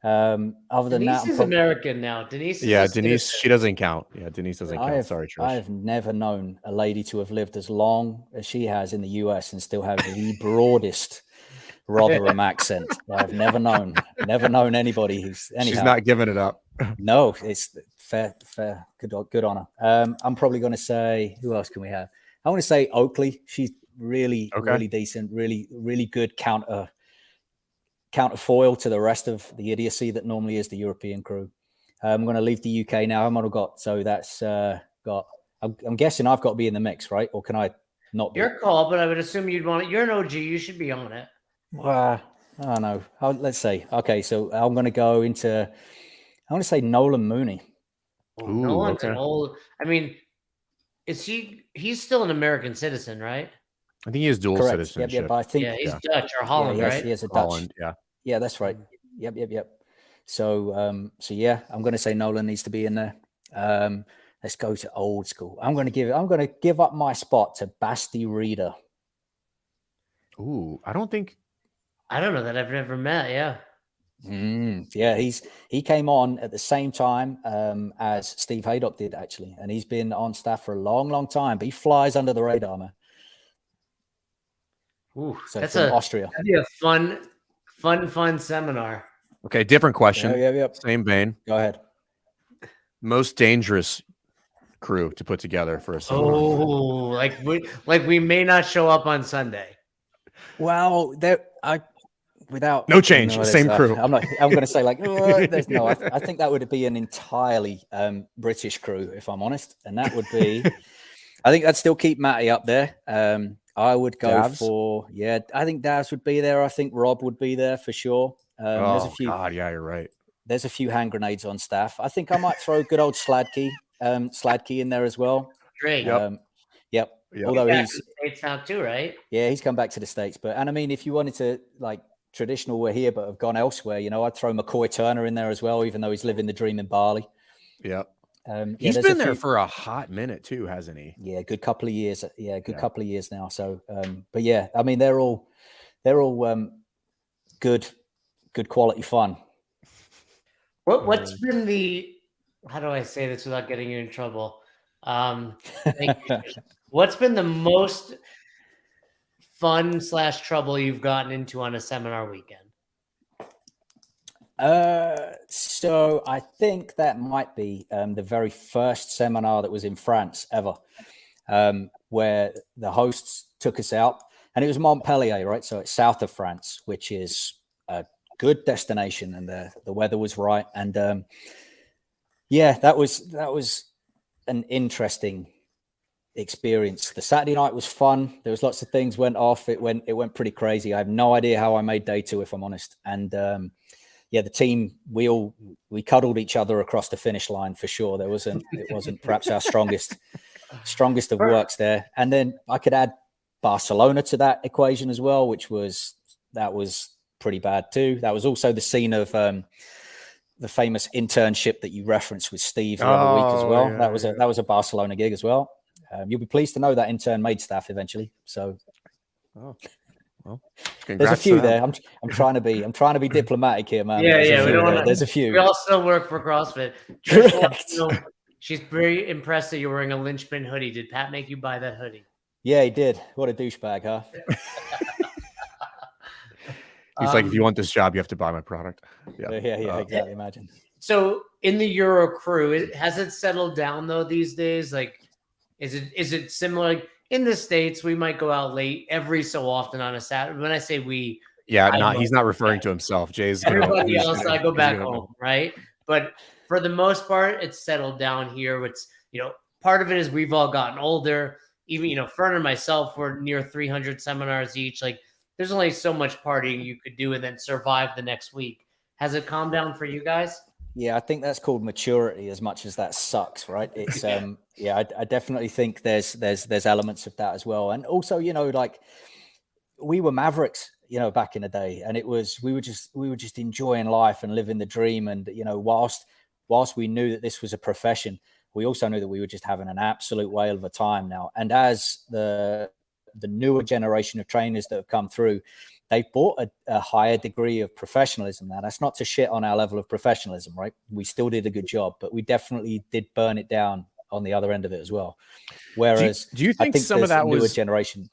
Other than Denise that, is American now. Denise is Denise, she doesn't count. Yeah, Denise doesn't count. Sorry, Trish. I have never known a lady to have lived as long as she has in the US and still have the broadest Rotherham accent. I've never known anybody who's anyhow. She's not giving it up. No, it's fair. Good on her. I'm probably going to say, who else can we have? I want to say Oakley. She's really decent, really good counterfoil to the rest of the idiocy that normally is the European crew. I'm going to leave the UK now. I'm on a got, so that's I'm guessing I've got to be in the mix, right? Or can I not be? Your call, but I would assume you'd want it. You're an OG. You should be on it. I don't know. Let's see. Okay, so I'm going to go into. I want to say Nolan Mooney. Ooh, Nolan's an old. I mean, is he? He's still an American citizen, right? I think he has dual citizenship. Yeah, but I think he's Dutch or Holland, right? He has a Dutch. Holland, yeah, that's right. Yep. So yeah, I'm going to say Nolan needs to be in there. Let's go to old school. I'm going to give up my spot to Basti Reader. Ooh, I don't know that I've never met. Yeah. Yeah, he came on at the same time as Steve Haydock did, actually, and he's been on staff for a long time. But he flies under the radar, man. Ooh, so that's Austria. That'd be a fun seminar. Okay, different question. Yeah. Same vein. Go ahead. Most dangerous crew to put together for a seminar. Oh, like we may not show up on Sunday. Well, without no change, same crew. I'm going to say there's no. I think that would be an entirely British crew, if I'm honest, and that would be. I think I'd still keep Matty up there. I would go for I think Davs would be there. I think Rob would be there for sure. There's a few. God, yeah, you're right. There's a few hand grenades on staff. I think I might throw good old Sladkey in there as well. Great. Yep. Although he's to the States now too, right? Yeah, he's come back to the States. But I mean, if you wanted to traditional, we're here but have gone elsewhere. I'd throw McCoy Turner in there as well, even though he's living the dream in Bali. Yep. He's been there for a hot minute too, hasn't he? Yeah, good couple of years. Yeah, couple of years now. So, but yeah, I mean, they're all good quality fun. What's been the? How do I say this without getting you in trouble? What's been the most fun / trouble you've gotten into on a seminar weekend? So I think that might be the very first seminar that was in France ever, where the hosts took us out, and it was Montpellier, right? So it's south of France, which is a good destination, and the weather was right. And that was an interesting experience. The Saturday night was fun. There was lots of things went off. It went pretty crazy. I have no idea how I made day two, if I'm honest. And the team, we cuddled each other across the finish line for sure. It wasn't perhaps our strongest of works there. And then I could add Barcelona to that equation as well, that was pretty bad too. That was also the scene of the famous internship that you referenced with Steve the other week as well. Yeah, that was a Barcelona gig as well. You'll be pleased to know that intern made staff eventually. So, well, there's a few there. I'm trying to be diplomatic here, man. There's a few. We all still work for CrossFit. She's very impressed that you're wearing a linchpin hoodie. Did Pat make you buy that hoodie? Yeah, he did. What a douchebag, huh? He's like, if you want this job, you have to buy my product. Yeah, exactly. Imagine. So in the Euro crew, has it settled down though these days? Like, is it similar? Like in the States, we might go out late every so often on a Saturday. When I say we, he's not referring to himself. Jay's everybody else. I go back home, right? But for the most part, it's settled down here. It's part of it is we've all gotten older. Even Fern and myself, we're near 300 seminars each. Like, there's only so much partying you could do and then survive the next week. Has it calmed down for you guys? Yeah, I think that's called maturity as much as that sucks, right? It's I definitely think there's elements of that as well. And also, like we were mavericks, back in the day, and we were just enjoying life and living the dream. And, whilst we knew that this was a profession, we also knew that we were just having an absolute whale of a time now. And as the newer generation of trainers that have come through, they've brought a higher degree of professionalism. Now, that's not to shit on our level of professionalism, right? We still did a good job, but we definitely did burn it down on the other end of it as well. Whereas, do you think some of that newer was generation?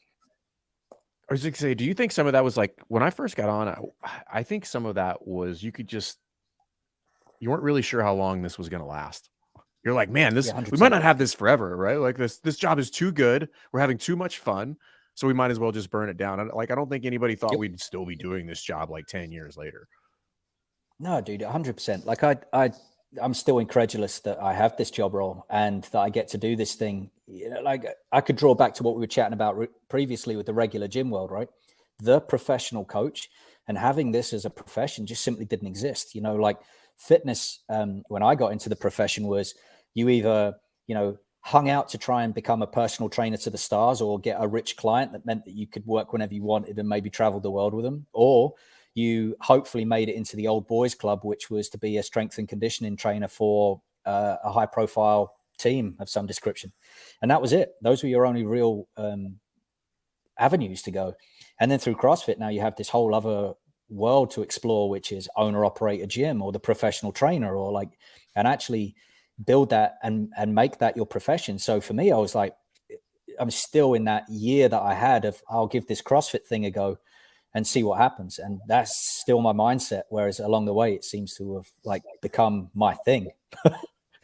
I was going to say, do you think some of that was like when I first got on? I think some of that was you weren't really sure how long this was going to last. You're like, man, we might not have this forever, right? Like this job is too good. We're having too much fun. So we might as well just burn it down. I don't think anybody thought we'd still be doing this job like 10 years later. No, dude, 100%. Like I'm still incredulous that I have this job role and that I get to do this thing. Like I could draw back to what we were chatting about previously with the regular gym world, right? The professional coach and having this as a profession just simply didn't exist. Like fitness, when I got into the profession was you either, hung out to try and become a personal trainer to the stars or get a rich client that meant that you could work whenever you wanted and maybe travel the world with them, or you hopefully made it into the old boys club, which was to be a strength and conditioning trainer for a high profile team of some description. And that was it. Those were your only real avenues to go. And then through CrossFit, now you have this whole other world to explore, which is owner operator gym or the professional trainer, or like, and actually build that and make that your profession. So for me, I was like, I'm still in that year that I had of, I'll give this CrossFit thing a go and see what happens. And that's still my mindset. Whereas along the way, it seems to have like become my thing,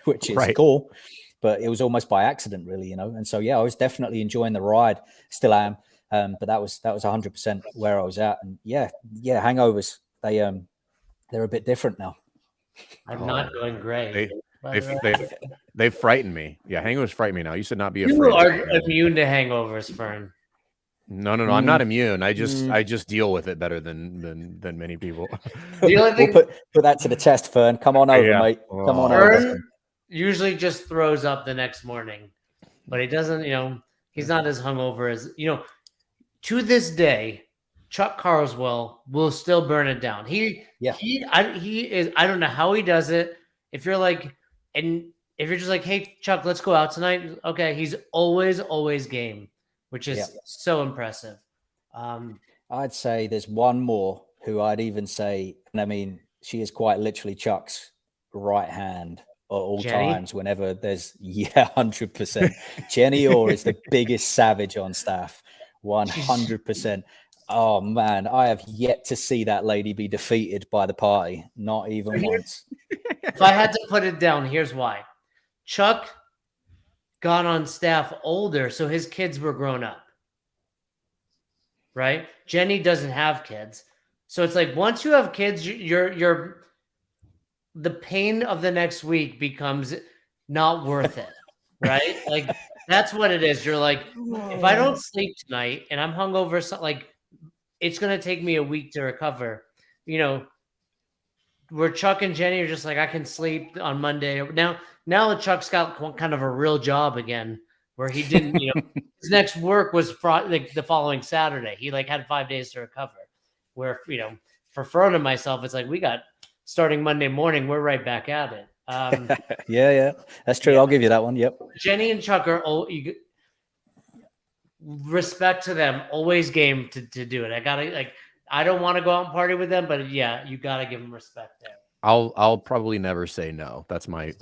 which is cool, but it was almost by accident really, And so, yeah, I was definitely enjoying the ride, still am. But that was 100% where I was at. And yeah, hangovers, they're a bit different now. I'm not doing great. They frighten me. Yeah, hangovers frighten me now. You should not be afraid. You are immune to hangovers, Fern. No. I'm not immune. I just deal with it better than many people. The only thing, we'll put that to the test, Fern. Come on over, mate. Come on over. Fern usually just throws up the next morning, but he doesn't. He's not as hungover as To this day, Chuck Carswell will still burn it down. He is. I don't know how he does it. If you're like, and if you're just like, hey, Chuck, let's go out tonight. Okay. He's always game, which is so impressive. I'd say there's one more who I'd even say, and I mean, she is quite literally Chuck's right hand at all times whenever there's, 100%. Jenny Orr is the biggest savage on staff. 100%. Oh man, I have yet to see that lady be defeated by the party. Not even once. If I had to put it down, here's why. Chuck got on staff older, so his kids were grown up. Right? Jenny doesn't have kids. So it's like once you have kids, you're the pain of the next week becomes not worth it. Right? Like that's what it is. You're like, if I don't sleep tonight and I'm hungover, so like it's going to take me a week to recover. Where Chuck and Jenny are just like, I can sleep on Monday. Now Chuck's got kind of a real job again where he didn't, his next work was like the following Saturday. He like had 5 days to recover where, for Fern and myself, it's like, we got starting Monday morning. We're right back at it. Yeah, that's true. I'll give you that one. Yep. Jenny and Chuck are respect to them, always game to do it. I don't want to go out and party with them, but yeah, you got to give them respect there. I'll probably never say no. That's my.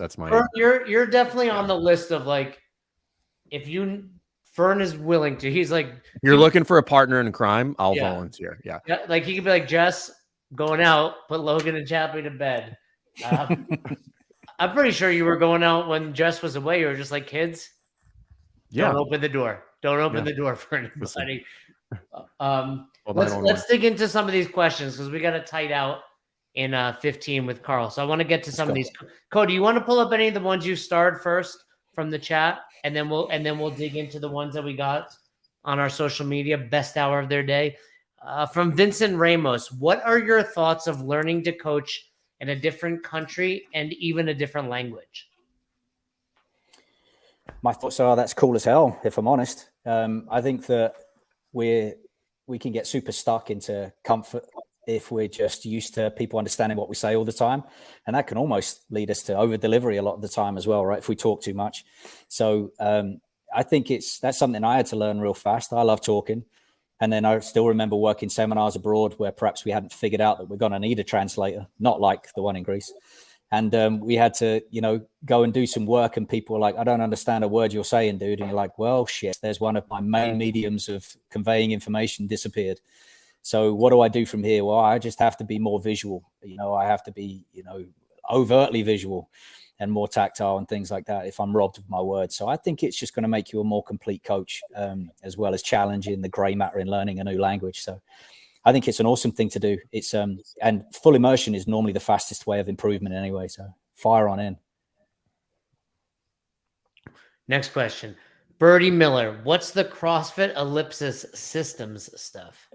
You're definitely on the list of like, if Fern is willing to, he's like, you're looking for a partner in crime. I'll volunteer. Yeah. Like he could be like, Jess, going out, put Logan and Chappie to bed. I'm pretty sure you were going out when Jess was away. You were just like, kids, don't open the door. Don't open the door for anybody. Let's dig into some of these questions because we got to tight out in 15 with Karl. So I want to get to some of these. Cody, you want to pull up any of the ones you starred first from the chat, and then we'll dig into the ones that we got on our social media. Best hour of their day. From Vincent Ramos, what are your thoughts of learning to coach in a different country and even a different language? My thoughts are that's cool as hell, if I'm honest. I think that we can get super stuck into comfort if we're just used to people understanding what we say all the time. And that can almost lead us to over delivery a lot of the time as well, right? If we talk too much. So I think that's something I had to learn real fast. I love talking. And then I still remember working seminars abroad where perhaps we hadn't figured out that we're going to need a translator, not like the one in Greece. And we had to, go and do some work, and people were like, I don't understand a word you're saying, dude. And you're like, well, shit, there's one of my main mediums of conveying information disappeared. So what do I do from here? Well, I just have to be more visual. I have to be, overtly visual and more tactile and things like that if I'm robbed of my words. So I think it's just going to make you a more complete coach, as well as challenging the gray matter in learning a new language. So I think it's an awesome thing to do. It's and full immersion is normally the fastest way of improvement anyway. So fire on in. Next question. Birdie Miller, what's the CrossFit ellipsis systems stuff?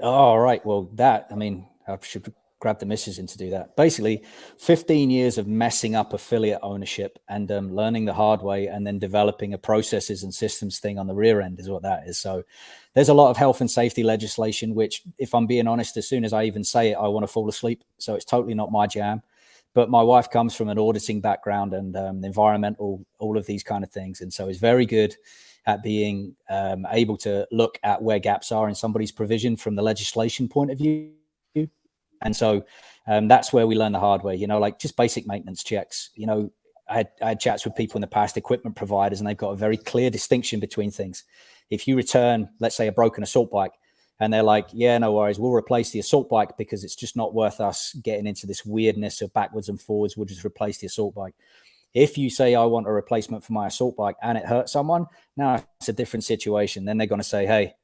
All right. Well, I should grab the missus in to do that. Basically, 15 years of messing up affiliate ownership and learning the hard way, and then developing a processes and systems thing on the rear end is what that is. So there's a lot of health and safety legislation, which, if I'm being honest, as soon as I even say it, I want to fall asleep. So it's totally not my jam. But my wife comes from an auditing background and environmental, all of these kind of things. And so is very good at being able to look at where gaps are in somebody's provision from the legislation point of view. And so that's where we learn the hard way, like just basic maintenance checks. I had chats with people in the past, equipment providers, and they've got a very clear distinction between things. If you return, let's say, a broken assault bike, and they're like, yeah, no worries, we'll replace the assault bike because it's just not worth us getting into this weirdness of backwards and forwards. We'll just replace the assault bike. If you say, I want a replacement for my assault bike and it hurt someone, now it's a different situation. Then they're going to say, hey,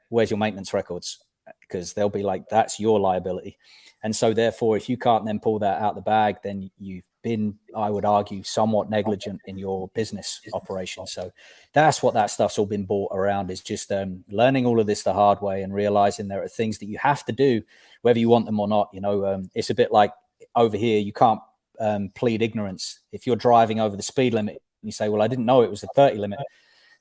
where's your maintenance records? Because they'll be like, that's your liability. And so therefore, if you can't then pull that out the bag, then you've been, I would argue, somewhat negligent in your business operation. So that's what that stuff's all been bought around, is just learning all of this the hard way and realizing there are things that you have to do, whether you want them or not. It's a bit like over here, you can't plead ignorance. If you're driving over the speed limit and you say, well, I didn't know it was the 30 limit,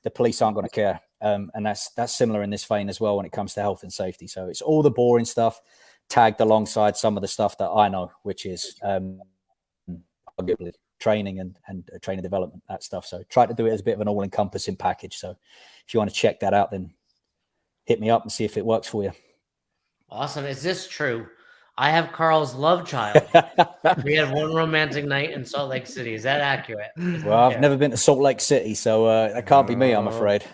the police aren't going to care. And that's similar in this vein as well when it comes to health and safety. So it's all the boring stuff tagged alongside some of the stuff that I know, which is arguably training and training development, that stuff. So try to do it as a bit of an all-encompassing package. So if you want to check that out, then hit me up and see if it works for you. Awesome. Is this true? I have Karl's love child. We had one romantic night in Salt Lake City. Is that accurate? Well, I've never been to Salt Lake City, so that can't be me, I'm afraid.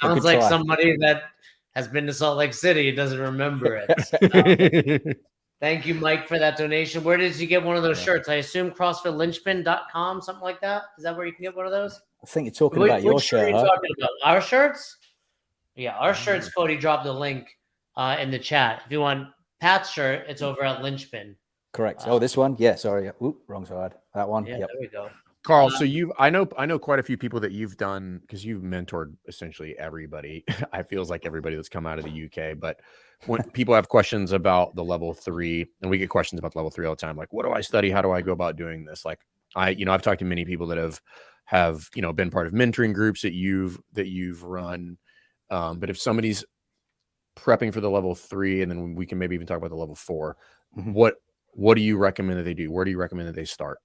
Sounds like somebody that has been to Salt Lake City doesn't remember it. Thank you, Mike, for that donation. Where did you get one of those shirts? I assume CrossFitLynchpin.com, something like that. Is that where you can get one of those? I think you're talking about your shirt. Are you talking about our shirts? Yeah, our shirts. Cody dropped the link in the chat. If you want Pat's shirt, it's over at Lynchpin. Correct. This one? Yeah, sorry. Oop, wrong side. That one. Yeah, yep. There we go. Karl, so I know quite a few people that you've done, because you've mentored essentially everybody. I feels like everybody that's come out of the UK. But when people have questions about the level 3, and we get questions about the level 3 all the time, like, what do I study? How do I go about doing this? Like, I've talked to many people that have been part of mentoring groups that you've run. But if somebody's prepping for the level 3, and then we can maybe even talk about the level 4, what do you recommend that they do? Where do you recommend that they start?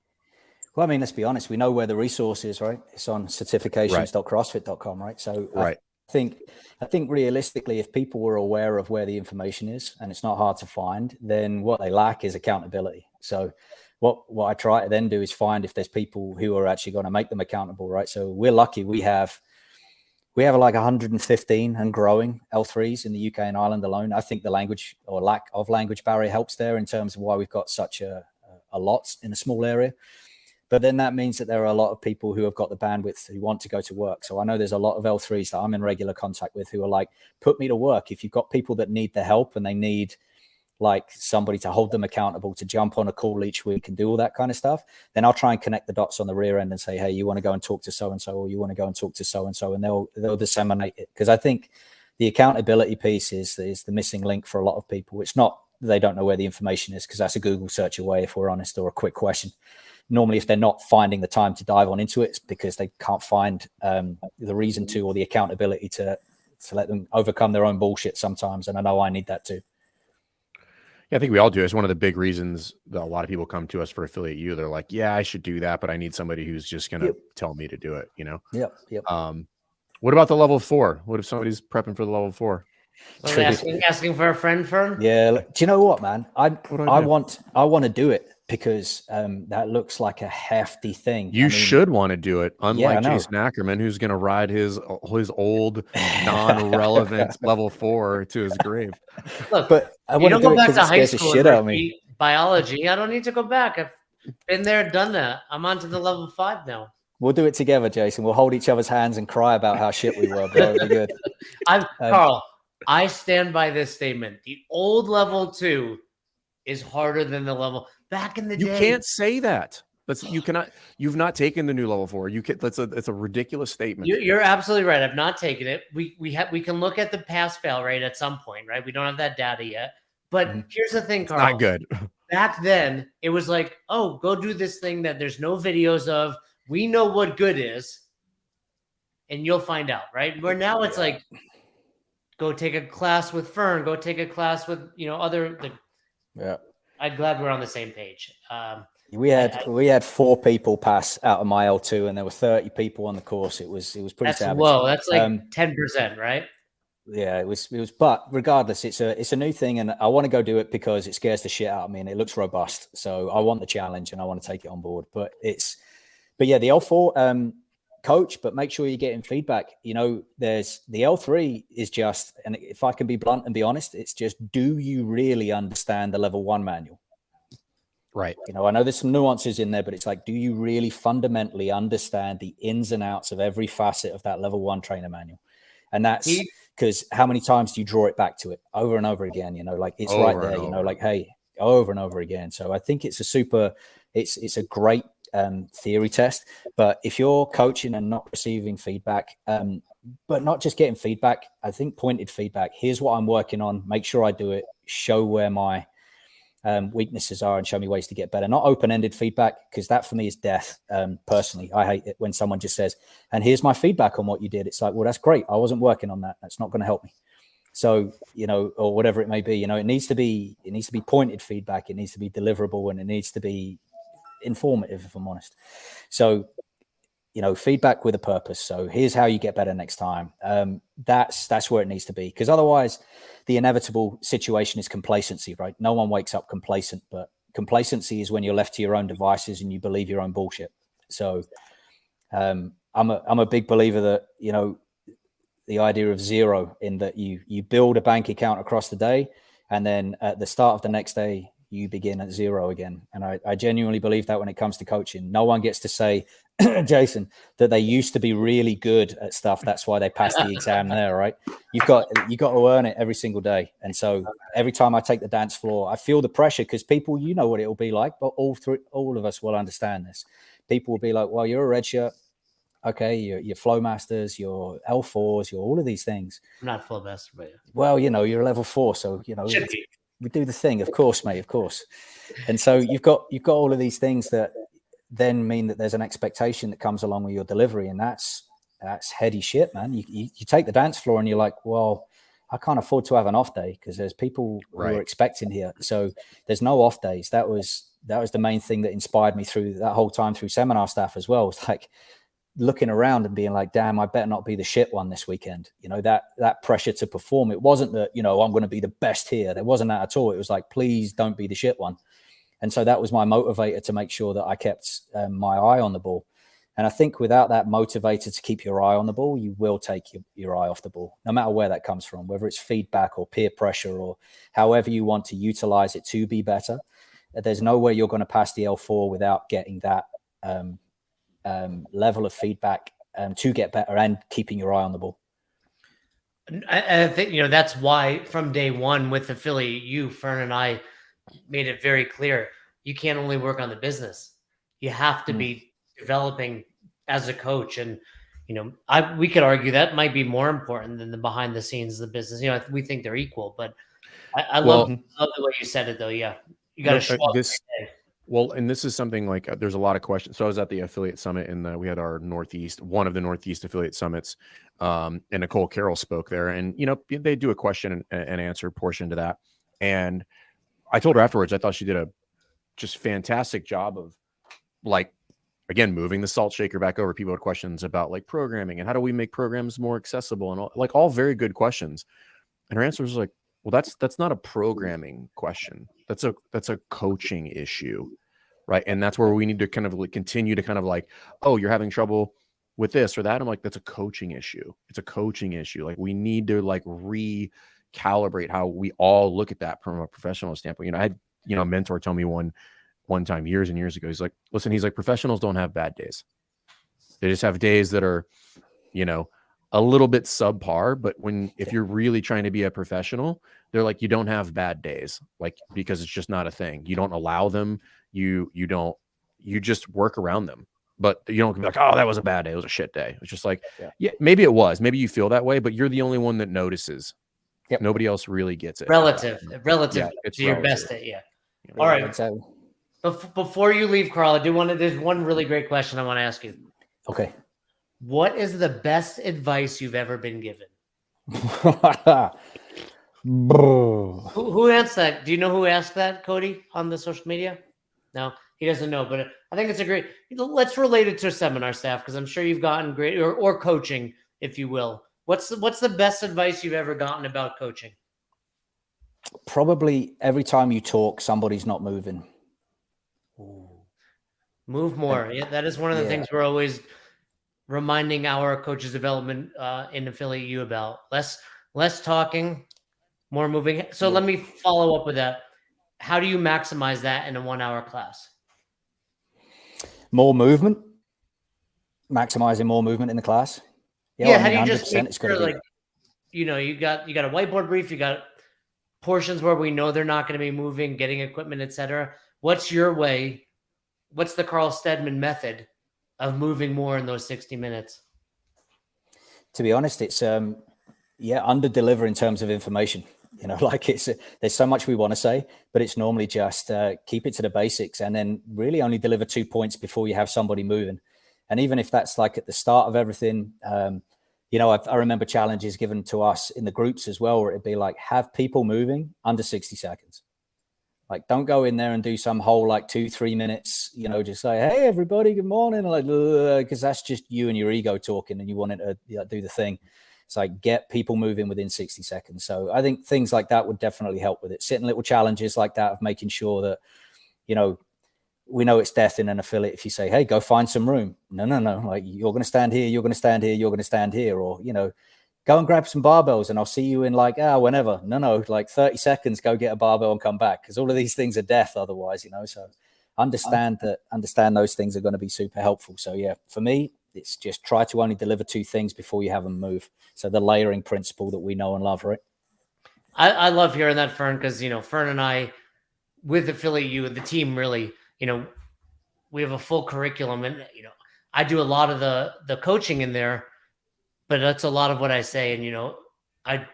Well, I mean, let's be honest. We know where the resource is, right? It's on certifications.crossfit.com, right? So right. I think realistically, if people were aware of where the information is and it's not hard to find, then what they lack is accountability. So what I try to then do is find if there's people who are actually going to make them accountable, right? So we're lucky. We have like 115 and growing L3s in the UK and Ireland alone. I think the language or lack of language barrier helps there in terms of why we've got such a lot in a small area. But then that means that there are a lot of people who have got the bandwidth who want to go to work. So I know there's a lot of L3s that I'm in regular contact with who are like, put me to work. If you've got people that need the help and they need like somebody to hold them accountable, to jump on a call each week and do all that kind of stuff, then I'll try and connect the dots on the rear end and say, hey, you want to go and talk to so-and-so, or you want to go and talk to so-and-so, and they'll disseminate it. Because I think the accountability piece is the missing link for a lot of people. It's not they don't know where the information is, because that's a Google search away, if we're honest, or a quick question. Normally, if they're not finding the time to dive on into it, it's because they can't find the reason to, or the accountability to let them overcome their own bullshit sometimes. And I know I need that too. Yeah, I think we all do. It's one of the big reasons that a lot of people come to us for Affiliate U. They're like, yeah, I should do that, but I need somebody who's just going to tell me to do it, you know? Yep. What about the level 4? What if somebody's prepping for the level 4? Well, asking for a friend firm? Yeah. Do you know what, man? I want to do it because that looks like a hefty thing. You should want to do it, unlike Jason Ackerman, who's going to ride his old non-relevant level 4 to his grave. Look, but I you don't go back to high school school and repeat biology. I don't need to go back. I've been there, done that. I'm on to the level 5 now. We'll do it together, Jason. We'll hold each other's hands and cry about how shit we were, bro. It'll be good. Karl, I stand by this statement. The old level 2 is harder than the level back in the day. You can't say that. You cannot. You've not taken the new level 4. You can. It's a ridiculous statement. You're absolutely right. I've not taken it. We can look at the pass fail rate at some point, right? We don't have that data yet. But here's the thing, Karl. Not good. Back then, it was like, oh, go do this thing that there's no videos of. We know what good is, and you'll find out, right? Where now it's like, go take a class with Fern. Go take a class with other. I'm glad we're on the same page. We had 4 people pass out of my L2, and there were 30 people on the course. It was pretty savage. Whoa, that's like 10%, right? Yeah, it was. But regardless, it's a new thing, and I want to go do it because it scares the shit out of me, and it looks robust. So I want the challenge, and I want to take it on board. But yeah, the L4 coach, but make sure you're getting feedback. There's the L3 is just, and if I can be blunt and be honest, it's just, do you really understand the level 1 manual? Right. I know there's some nuances in there, but it's like, do you really fundamentally understand the ins and outs of every facet of that level 1 trainer manual? And that's because how many times do you draw it back to it over and over again? Like it's right there, like, hey, over and over again. So I think it's a great theory test. But if you're coaching and not receiving feedback, but not just getting feedback, I think pointed feedback. Here's what I'm working on. Make sure I do it. Show where my weaknesses are and show me ways to get better. Not open-ended feedback, because that for me is death. Personally, I hate it when someone just says, and here's my feedback on what you did. It's like, well, that's great. I wasn't working on that. That's not going to help me. So, or whatever it may be, it needs to be pointed feedback. It needs to be deliverable, and it needs to be informative, if I'm honest. So, feedback with a purpose. So here's how you get better next time. That's where it needs to be, because otherwise the inevitable situation is complacency, right? No one wakes up complacent, but complacency is when you're left to your own devices and you believe your own bullshit. So I'm a big believer that, the idea of zero, in that you build a bank account across the day, and then at the start of the next day, you begin at 0 again. And I genuinely believe that when it comes to coaching. No one gets to say, Jason, that they used to be really good at stuff. That's why they passed the exam there, right? You got to earn it every single day. And so every time I take the dance floor, I feel the pressure, because people, what it'll be like, but all of us will understand this. People will be like, well, you're a red shirt. Okay, your flow masters, your L4s, your all of these things. I'm not flow master, but well, you're a level 4, so we do the thing, of course, mate, of course. And so you've got all of these things that then mean that there's an expectation that comes along with your delivery, and that's heady shit, man. You take the dance floor and you're like, well, I can't afford to have an off day, because there's people who are expecting here. So there's no off days. That was the main thing that inspired me through that whole time through seminar staff as well. It's like looking around and being like, damn, I better not be the shit one this weekend. That pressure to perform. It wasn't that, I'm going to be the best here. There wasn't that at all. It was like, please don't be the shit one. And so that was my motivator to make sure that I kept my eye on the ball. And I think without that motivator to keep your eye on the ball, you will take your eye off the ball, no matter where that comes from, whether it's feedback or peer pressure or however you want to utilize it to be better. There's no way you're going to pass the L4 without getting that level of feedback to get better and keeping your eye on the ball. I think, that's why from day one with Affiliate U, Fern and I made it very clear. You can't only work on the business. You have to be developing as a coach. And, we could argue that might be more important than the behind the scenes of the business. We think they're equal, but I love the way you said it though. Yeah. You got to show up this. every day. Well, and this is something like there's a lot of questions. So I was at the affiliate summit and we had our one of the Northeast affiliate summits. And Nicole Carroll spoke there, and they do a question and answer portion to that. And I told her afterwards, I thought she did a just fantastic job of like, again, moving the salt shaker back over. People had questions about like programming and how do we make programs more accessible and all very good questions. And her answer was like, well, that's not a programming question. That's a coaching issue, right? And that's where we need to kind of continue to kind of like, oh, you're having trouble with this or that. I'm like, that's a coaching issue. It's a coaching issue. Like we need to like recalibrate how we all look at that from a professional standpoint. I had a mentor tell me one time years and years ago. He's like, listen, professionals don't have bad days. They just have days that are, a little bit subpar, but if you're really trying to be a professional, they're like, you don't have bad days, like, because it's just not a thing. You don't allow them. You just work around them, but you don't be like, oh, that was a bad day. It was a shit day. It's just like, yeah, maybe it was, maybe you feel that way, but you're the only one that notices. Yep. Nobody else really gets it. Relative to your best day. Yeah. Yeah, all right. Exactly. Before you leave, Karl, there's one really great question I want to ask you. Okay. What is the best advice you've ever been given? Who asked that? Do you know who asked that, Cody, on the social media? No, he doesn't know, but I think it's a great, let's relate it to seminar staff, because I'm sure you've gotten great, or coaching, if you will. What's the best advice you've ever gotten about coaching? Probably every time you talk, somebody's not moving. Ooh. Move more. Yeah, that is one of the things we're always reminding our coaches development in Affiliate U about. Less talking, more moving. So let me follow up with that. How do you maximize that in a 1 hour class? More movement, maximizing more movement in the class. Yeah, how do you just make sure, like, you got a whiteboard brief, you got portions where we know they're not going to be moving, getting equipment, etc. What's your way? What's the Karl Steadman method of moving more in those 60 minutes? To be honest, it's under deliver in terms of information. Like there's so much we want to say, but it's normally just keep it to the basics and then really only deliver 2 points before you have somebody moving. And even if that's like at the start of everything, I remember challenges given to us in the groups as well, where it'd be like, have people moving under 60 seconds. Like, don't go in there and do some whole like 2-3 minutes, just say, hey, everybody, good morning. Like, because that's just you and your ego talking and you want it to do the thing. It's like, get people moving within 60 seconds. So I think things like that would definitely help with it. Setting little challenges like that of making sure that, we know it's death in an affiliate if you say, hey, go find some room. No. Like, you're going to stand here, you're going to stand here, you're going to stand here. Or, go and grab some barbells and I'll see you in like, whenever. No, like 30 seconds, go get a barbell and come back. Because all of these things are death otherwise, so understand those things are going to be super helpful. So yeah, for me, it's just try to only deliver 2 things before you have them move. So the layering principle that we know and love, right? I love hearing that, Fern, because, Fern and I, with Affiliate U, the team really, we have a full curriculum and, I do a lot of the coaching in there, but that's a lot of what I say. And, I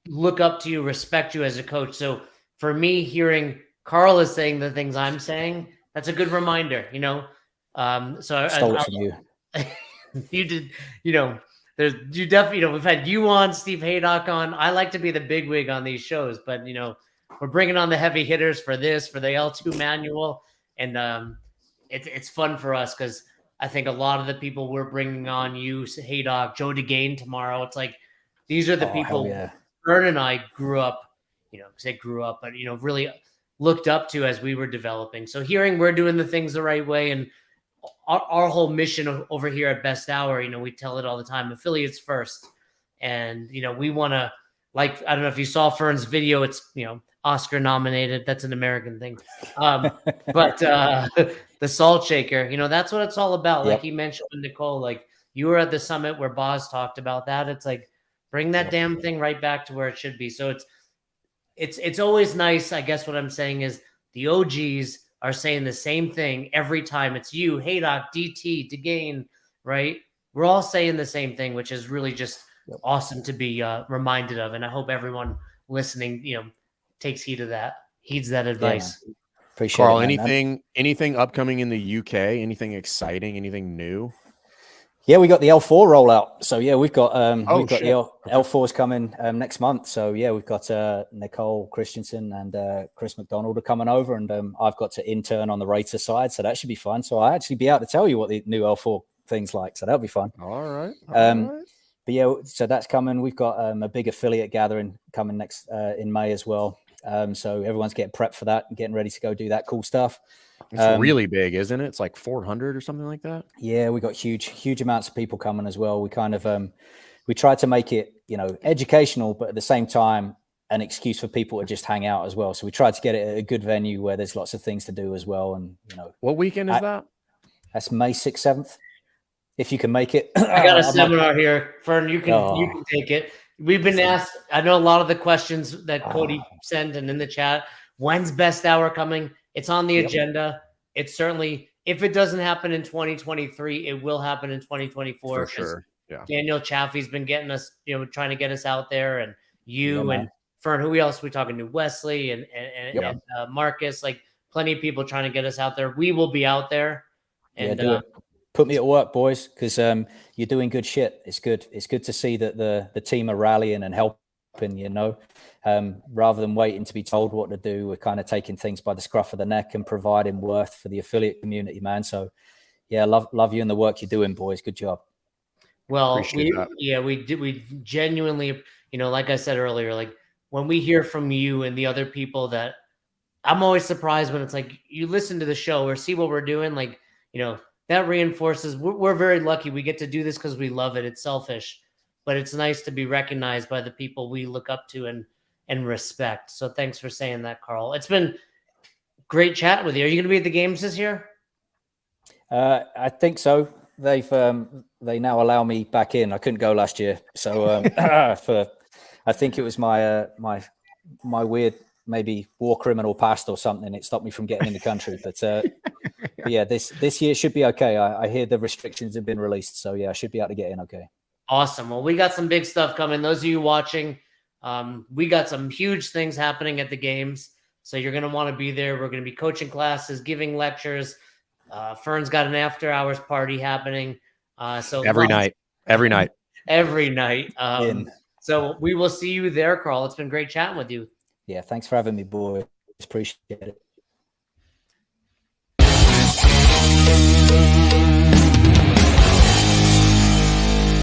look up to you, respect you as a coach. So for me, hearing Karl is saying the things I'm saying, that's a good reminder, So I stole it from you. You did, you definitely, we've had you on, Steve Haydock on. I like to be the bigwig on these shows, but, we're bringing on the heavy hitters for the L2 manual. And it's fun for us because I think a lot of the people we're bringing on, you, Haydock, Joe DeGain tomorrow, it's like, these are the people Vern and I grew up, but, really looked up to as we were developing. So hearing we're doing the things the right way, and our whole mission over here at Best Hour, we tell it all the time, affiliates first. And, we want to, like, I don't know if you saw Fern's video, it's, Oscar nominated. That's an American thing. But the salt shaker, that's what it's all about. Like he mentioned with Nicole, like you were at the summit where Boz talked about that. It's like, bring that damn thing right back to where it should be. So it's always nice. I guess what I'm saying is the OGs are saying the same thing every time. It's you, Haydock, DT, DeGain, right? We're all saying the same thing, which is really just awesome to be reminded of. And I hope everyone listening, takes heed of that, heeds that advice. Yeah, appreciate Karl, it, man. anything upcoming in the UK? Anything exciting? Anything new? Yeah, we got the L4 rollout. So yeah, we've got the L4s coming next month. So yeah, we've got Nicole Christensen and Chris McDonald are coming over, and I've got to intern on the rater side, so that should be fun. So I'll actually be able to tell you what the new L4 thing's like. So that'll be fun. All right. But yeah, so that's coming. We've got a big affiliate gathering coming next in May as well. So everyone's getting prepped for that and getting ready to go do that cool stuff. It's really big, isn't it? It's like 400 or something like that. Yeah, we got huge amounts of people coming as well. We kind of we try to make it, educational, but at the same time an excuse for people to just hang out as well. So we tried to get it at a good venue where there's lots of things to do as well. And what weekend is that? That's May 6th, 7th. If you can make it. I got a seminar here, Fern. You can take it. We've been asked. I know a lot of the questions that Cody sent and in the chat. When's best hour coming? It's on the agenda. It's certainly, if it doesn't happen in 2023, it will happen in 2024. For sure. Yeah. Daniel Chaffee's been getting us, trying to get us out there, and and Fern. Who else are we talking to? Wesley and Marcus. Like plenty of people trying to get us out there. We will be out there. And put me at work, boys, because you're doing good shit. It's good. It's good to see that the team are rallying and helping. Rather than waiting to be told what to do, we're kind of taking things by the scruff of the neck and providing worth for the affiliate community, man. So, yeah, love you and the work you're doing, boys. Good job. Well, we genuinely, like I said earlier, like when we hear from you and the other people, that I'm always surprised when it's like you listen to the show or see what we're doing, like, that reinforces we're very lucky we get to do this because we love it. It's selfish, but it's nice to be recognized by the people we look up to and respect. So thanks for saying that, Karl. It's been great chatting with you. Are you going to be at the games this year? I think so. They now allow me back in. I couldn't go last year, so I think it was my weird maybe war criminal past or something. It stopped me from getting in the country. But yeah, this year should be okay. I hear the restrictions have been released, so yeah, I should be able to get in okay. Awesome. Well, we got some big stuff coming. Those of you watching, we got some huge things happening at the games. So you're going to want to be there. We're going to be coaching classes, giving lectures. Fern's got an after hours party happening. So every night. So we will see you there, Karl. It's been great chatting with you. Yeah. Thanks for having me, boys. Appreciate it.